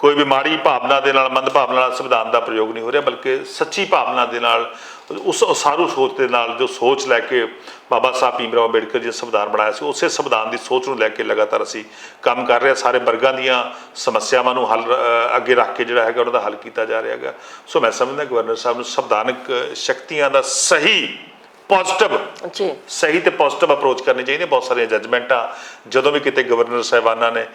ਕੋਈ ਵੀ ਮਾੜੀ ਭਾਵਨਾ ਦੇ ਨਾਲ, ਮੰਦ ਭਾਵਨਾ ਨਾਲ ਸੰਵਿਧਾਨ ਦਾ ਪ੍ਰਯੋਗ ਨਹੀਂ ਹੋ ਰਿਹਾ, ਬਲਕਿ ਸੱਚੀ ਭਾਵਨਾ ਦੇ ਨਾਲ, ਉਸ ਉਸਾਰੂ ਸੋਚ ਦੇ ਨਾਲ, ਜੋ ਸੋਚ ਲੈ ਕੇ ਬਾਬਾ ਸਾਹਿਬ ਭੀਮ ਰਾਓ ਅੰਬੇਡਕਰ ਜੀ ਸੰਵਿਧਾਨ ਬਣਾਇਆ ਸੀ, ਉਸੇ ਸੰਵਿਧਾਨ ਦੀ ਸੋਚ ਨੂੰ ਲੈ ਕੇ ਲਗਾਤਾਰ ਅਸੀਂ ਕੰਮ ਕਰ ਰਹੇ ਹਾਂ। ਸਾਰੇ ਵਰਗਾਂ ਦੀਆਂ ਸਮੱਸਿਆਵਾਂ ਨੂੰ ਹੱਲ ਅੱਗੇ ਰੱਖ ਕੇ ਜਿਹੜਾ ਹੈਗਾ ਉਹਨਾਂ ਦਾ ਹੱਲ ਕੀਤਾ ਜਾ ਰਿਹਾ ਹੈਗਾ। ਸੋ ਮੈਂ ਸਮਝਦਾ ਗਵਰਨਰ ਸਾਹਿਬ ਨੂੰ ਸੰਵਿਧਾਨਕ ਸ਼ਕਤੀਆਂ ਦਾ ਸਹੀ ਤੇ ਪੋਜ਼ਿਟਿਵ ਅਪਰੋਚ ਕਰਨੀ ਚਾਹੀਦੀ ਹੈ। ਬਹੁਤ ਸਾਰੀਆਂ ਜੱਜਮੈਂਟਾਂ ਜਦੋਂ ਵੀ ਕਿਤੇ ਗਵਰਨਰ ਸਾਹਿਬਾਨਾਂ ਨੇ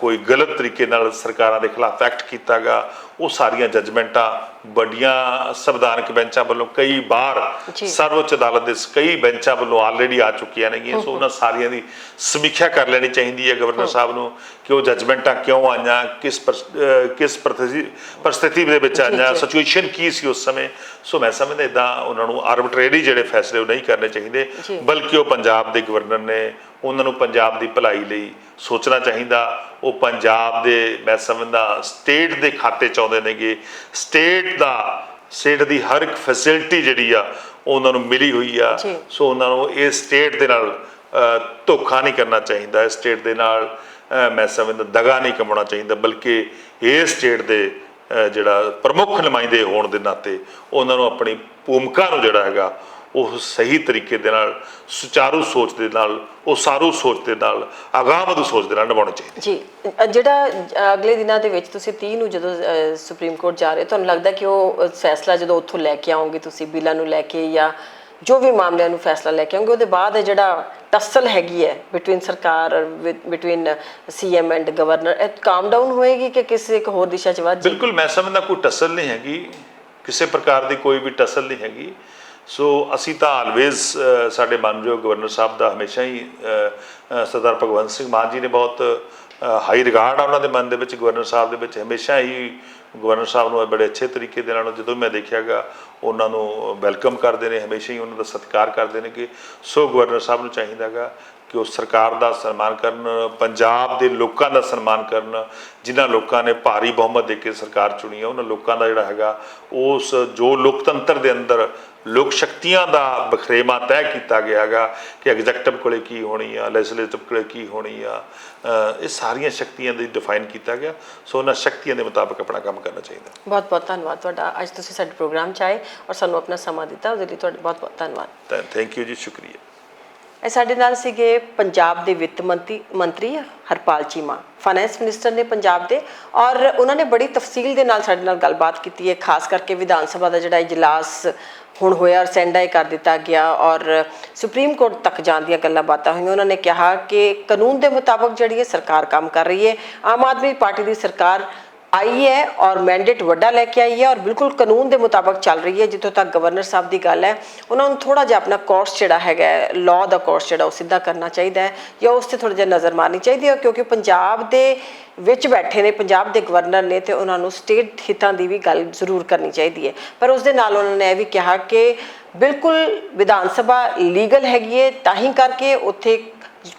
ਕੋਈ ਗਲਤ ਤਰੀਕੇ ਨਾਲ ਸਰਕਾਰਾਂ ਦੇ ਖਿਲਾਫ ਐਕਟ ਕੀਤਾ ਗਾ, ਉਹ ਸਾਰੀਆਂ ਜੱਜਮੈਂਟਾਂ ਵੱਡੀਆਂ ਸੰਵਿਧਾਨਕ ਬੈਂਚਾਂ ਵੱਲੋਂ ਕਈ ਵਾਰ, ਸਰਵਉੱਚ ਅਦਾਲਤ ਦੇ ਕਈ ਬੈਂਚਾਂ ਵੱਲੋਂ ਆਲਰੇਡੀ ਆ ਚੁੱਕੀਆਂ ਨੇਗੀਆਂ। ਸੋ ਉਹਨਾਂ ਸਾਰੀਆਂ ਦੀ ਸਮੀਖਿਆ ਕਰ ਲੈਣੀ ਚਾਹੀਦੀ ਹੈ ਗਵਰਨਰ ਸਾਹਿਬ ਨੂੰ ਕਿ ਉਹ ਜੱਜਮੈਂਟਾਂ ਕਿਉਂ ਆਈਆਂ, ਕਿਸ ਪਰਿਸਥਿਤੀ ਦੇ ਵਿੱਚ ਆਈਆਂ, ਸਿਚੁਏਸ਼ਨ ਕੀ ਸੀ ਉਸ ਸਮੇਂ। ਸੋ ਮੈਂ ਸਮਝਦਾ ਇੱਦਾਂ ਉਹਨਾਂ ਨੂੰ ਆਰਬਿਟਰੇਰੀ ਜਿਹੜੇ ਫੈਸਲੇ ਉਹ ਨਹੀਂ ਕਰਨੇ ਚਾਹੀਦੇ, ਬਲਕਿ ਉਹ ਪੰਜਾਬ ਦੇ ਗਵਰਨਰ ਨੇ, ਉਹਨਾਂ ਨੂੰ ਪੰਜਾਬ ਦੀ ਭਲਾਈ ਲਈ ਸੋਚਣਾ ਚਾਹੀਦਾ। ਉਹ ਪੰਜਾਬ ਦੇ, ਮੈਂ ਸਮਝਦਾ ਸਟੇਟ ਦੇ ਖਾਤੇ 'ਚ ਆਉਂਦੇ ਨੇਗੇ। ਸਟੇਟ ਦੀ ਹਰ ਇੱਕ ਫੈਸਿਲਿਟੀ ਜਿਹੜੀ ਆ ਉਹਨਾਂ ਨੂੰ ਮਿਲੀ ਹੋਈ ਆ। ਸੋ ਉਹਨਾਂ ਨੂੰ ਇਹ ਸਟੇਟ ਦੇ ਨਾਲ ਧੋਖਾ ਨਹੀਂ ਕਰਨਾ ਚਾਹੀਦਾ, ਸਟੇਟ ਦੇ ਨਾਲ ਮੈਂ ਸਮਝਦਾ ਦਗਾ ਨਹੀਂ ਕਮਾਉਣਾ ਚਾਹੀਦਾ, ਬਲਕਿ ਇਹ ਸਟੇਟ ਦੇ ਜਿਹੜਾ ਪ੍ਰਮੁੱਖ ਨੁਮਾਇੰਦੇ ਹੋਣ ਦੇ ਨਾਤੇ ਉਹਨਾਂ ਨੂੰ ਆਪਣੀ ਭੂਮਿਕਾ ਨੂੰ ਜਿਹੜਾ ਹੈਗਾ ਉਹ ਸਹੀ ਤਰੀਕੇ ਦੇ ਨਾਲ, ਸੁਚਾਰੂ ਸੋਚ ਦੇ ਨਾਲ, ਉਸਾਰੂ ਸੋਚ ਦੇ ਨਾਲ, ਅਗਾਂਹਵਧੂ ਸੋਚ ਦੇ ਨਾਲ ਨਿਭਾਉਣੀ ਚਾਹੀਦੀ ਜੀ। ਜਿਹੜਾ ਅਗਲੇ ਦਿਨਾਂ ਦੇ ਵਿੱਚ ਤੁਸੀਂ 30 ਨੂੰ ਜਦੋਂ ਸੁਪਰੀਮ ਕੋਰਟ ਜਾ ਰਹੇ, ਤੁਹਾਨੂੰ ਲੱਗਦਾ ਕਿ ਉਹ ਫੈਸਲਾ ਜਦੋਂ ਉੱਥੋਂ ਲੈ ਕੇ ਆਓਗੇ ਤੁਸੀਂ, ਬਿੱਲਾਂ ਨੂੰ ਲੈ ਕੇ ਜਾਂ ਜੋ ਵੀ ਮਾਮਲਿਆਂ ਨੂੰ ਫੈਸਲਾ ਲੈ ਕੇ ਆਓਗੇ, ਉਹਦੇ ਬਾਅਦ ਜਿਹੜਾ ਟੱਸਲ ਹੈਗੀ ਹੈ ਬਿਟਵੀਨ ਸਰਕਾਰ, ਬਿਟਵੀਨ CM ਐਂਡ ਗਵਰਨਰ, ਇਹ ਕਾਮ ਡਾਊਨ ਹੋਏਗੀ ਕਿ ਕਿਸੇ ਇੱਕ ਹੋਰ ਦਿਸ਼ਾ 'ਚ ਵੱਧ? ਬਿਲਕੁਲ, ਮੈਂ ਸਮਝਦਾ ਕੋਈ ਟੱਸਲ ਨਹੀਂ ਹੈਗੀ, ਕਿਸੇ ਪ੍ਰਕਾਰ ਦੀ ਕੋਈ ਵੀ ਟੱਸਲ ਨਹੀਂ ਹੈਗੀ। ਸੋ ਅਸੀਂ ਤਾਂ ਆਲਵੇਜ਼, ਸਾਡੇ ਮਾਨਯੋਗ ਗਵਰਨਰ ਸਾਹਿਬ ਦਾ ਹਮੇਸ਼ਾ ਹੀ ਸਰਦਾਰ ਭਗਵੰਤ ਸਿੰਘ ਮਾਨ ਜੀ ਨੇ ਬਹੁਤ ਹਾਈ ਰਿਗਾਰਡ ਆ ਉਹਨਾਂ ਦੇ ਮਨ ਦੇ ਵਿੱਚ, ਗਵਰਨਰ ਸਾਹਿਬ ਦੇ ਵਿੱਚ। ਹਮੇਸ਼ਾ ਹੀ ਗਵਰਨਰ ਸਾਹਿਬ ਨੂੰ ਬੜੇ ਅੱਛੇ ਤਰੀਕੇ ਦੇ ਨਾਲ, ਜਦੋਂ ਮੈਂ ਦੇਖਿਆਗਾ, ਉਹਨਾਂ ਨੂੰ ਵੈਲਕਮ ਕਰਦੇ ਨੇ, ਹਮੇਸ਼ਾ ਹੀ ਉਹਨਾਂ ਦਾ ਸਤਿਕਾਰ ਕਰਦੇ ਨੇ ਕਿ। ਸੋ ਗਵਰਨਰ ਸਾਹਿਬ ਨੂੰ ਚਾਹੀਦਾ ਗਾ ਕਿ ਉਹ ਸਰਕਾਰ ਦਾ ਸਨਮਾਨ ਕਰਨ, ਪੰਜਾਬ ਦੇ ਲੋਕਾਂ ਦਾ ਸਨਮਾਨ ਕਰਨ, ਜਿਨ੍ਹਾਂ ਲੋਕਾਂ ਨੇ ਭਾਰੀ ਬਹੁਮਤ ਦੇ ਕੇ ਸਰਕਾਰ ਚੁਣੀ ਹੈ, ਉਹਨਾਂ ਲੋਕਾਂ ਦਾ ਜਿਹੜਾ ਹੈਗਾ ਉਸ ਜੋ ਲੋਕਤੰਤਰ ਦੇ ਅੰਦਰ ਲੋਕ ਸ਼ਕਤੀਆਂ ਦਾ ਬਖਰੇਵਾ ਤੈਅ ਕੀਤਾ ਗਿਆ ਹੈਗਾ ਕਿ ਐਗਜ਼ੈਕਟਿਵ ਕੋਲੇ ਕੀ ਹੋਣੀ ਆ, ਲੈਜਿਸਲੇਟਿਵ ਕੋਲੇ ਕੀ ਹੋਣੀ ਆ, ਇਹ ਸਾਰੀਆਂ ਸ਼ਕਤੀਆਂ ਦੀ ਡਿਫਾਈਨ ਕੀਤਾ ਗਿਆ। ਸੋ ਉਹਨਾਂ ਸ਼ਕਤੀਆਂ ਦੇ ਮੁਤਾਬਕ ਆਪਣਾ ਕੰਮ ਕਰਨਾ ਚਾਹੀਦਾ। ਬਹੁਤ ਬਹੁਤ ਧੰਨਵਾਦ ਤੁਹਾਡਾ, ਅੱਜ ਤੁਸੀਂ ਸਾਡੇ ਪ੍ਰੋਗਰਾਮ 'ਚ ਆਏ ਔਰ ਸਾਨੂੰ ਆਪਣਾ ਸਮਾਂ ਦਿੱਤਾ, ਉਹਦੇ ਲਈ ਤੁਹਾਡਾ ਬਹੁਤ ਬਹੁਤ ਧੰਨਵਾਦ। ਥੈਂਕ ਯੂ ਜੀ, ਸ਼ੁਕਰੀਆ। ਇਹ ਸਾਡੇ ਨਾਲ ਸੀਗੇ ਪੰਜਾਬ ਦੇ ਵਿੱਤ ਮੰਤਰੀ ਹਰਪਾਲ ਚੀਮਾ, ਫਾਈਨੈਂਸ ਮਿਨਿਸਟਰ ਨੇ ਪੰਜਾਬ ਦੇ, ਔਰ ਉਹਨਾਂ ਨੇ ਬੜੀ ਤਫਸੀਲ ਦੇ ਨਾਲ ਸਾਡੇ ਨਾਲ ਗੱਲਬਾਤ ਕੀਤੀ ਹੈ। ਖਾਸ ਕਰਕੇ ਵਿਧਾਨ ਸਭਾ ਦਾ ਜਿਹੜਾ ਇਜਲਾਸ ਹੁਣ ਹੋਇਆ ਔਰ ਸੈਂਡਾਈ ਕਰ ਦਿੱਤਾ ਗਿਆ ਔਰ ਸੁਪਰੀਮ ਕੋਰਟ ਤੱਕ ਜਾਣ ਦੀਆਂ ਗੱਲਾਂ ਬਾਤਾਂ ਹੋਈਆਂ। ਉਹਨਾਂ ਨੇ ਕਿਹਾ ਕਿ ਕਾਨੂੰਨ ਦੇ ਮੁਤਾਬਕ ਜਿਹੜੀ ਹੈ ਸਰਕਾਰ ਕੰਮ ਕਰ ਰਹੀ ਹੈ। ਆਮ ਆਦਮੀ ਪਾਰਟੀ ਦੀ ਸਰਕਾਰ आई है और मैंडेट वड्डा लैके आई है और बिल्कुल कानून के मुताबिक चल रही है। जितों तक गवर्नर साहब की गल है, उन्होंने थोड़ा जिहा अपना कोर्स जिहड़ा हैगा लॉ का कोर्स जिहड़ा सीधा करना चाहिए या उस ते थोड़ा जिहा नज़र मारनी चाहिए, क्योंकि पंजाब दे विच बैठे ने, पंजाब के गवर्नर ने, तो उन्होंने स्टेट हितां की भी गल जरूर करनी चाहिए। पर उस दे नाल उन्होंने यह भी कहा कि बिल्कुल विधान सभा लीगल हैगी है, तां ही करके उत्थे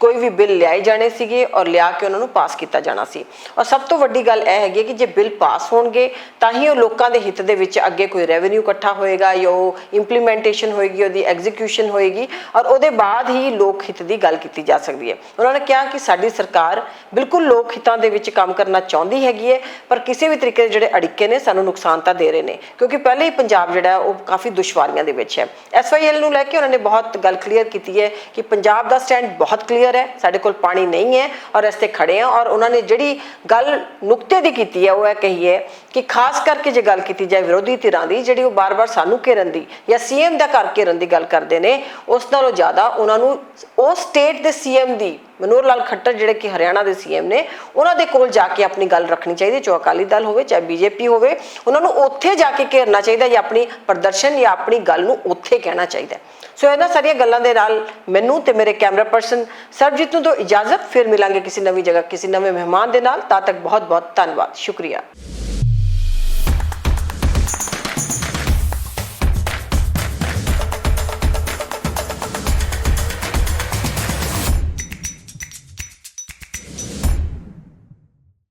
कोई भी बिल लियाए जाने सीगे और लिया के उन्होंने पास किया जाना सी। और सब तो वड्डी गल यह हैगी कि जे बिल पास होणगे तां ही वो लोकां दे हित दे विच अगे कोई रेवन्यू इकट्ठा होएगा या इंप्लीमेंटेशन होएगी, उहदी एग्जीक्यूशन होएगी और उहदे बाद ही लोक हित की गल की जा सकती है। उन्होंने कहा कि साडी सरकार बिल्कुल लोक हितां दे विच काम करना चाहुंदी हैगी है, पर किसी भी तरीके दे जिहड़े अड़िके ने सानूं नुकसान तां दे रहे ने, क्योंकि पहले ही पंजाब जिहड़ा वो काफ़ी दुश्वारियां दे विच है। SYL नूं लैके उन्होंने बहुत गल क्लीयर की है कि पंजाब का स्टैंड बहुत क्लीयर है, साडे कोल पानी नहीं है और इस ते खड़े हैं। और उन्होंने जिहड़ी गल नुक्ते दी कीती है वो यह कही है कि खास करके जे गल की जाए विरोधी धिरां दी, जिहड़ी बार बार सानू घेरन दी या CM दा घर घेरन दी गल करते हैं, उस नालों ज़्यादा उन्होंने उस स्टेट के CM दी, मनोहर लाल खट्टर जिहड़े कि हरियाणा के CM ने, उन्हों दे कोल जाके अपनी गल रखनी चाहिए, चाहे अकाली दल होवे चाहे BJP होवे, उन्होंने उत्थे जाके घेरना चाहिए या अपनी प्रदर्शन या अपनी गल नूं उत्थे कहना चाहिए। सो इन्हां सारियां गल्लां दे नाल मैनूं ते मेरे कैमरा पर्सन सरबजीत नूं तो इजाजत, फिर मिलांगे किसी नवीं जगह किसी नवें मेहमान दे नाल। तद तक बहुत बहुत धन्नवाद, शुक्रिया।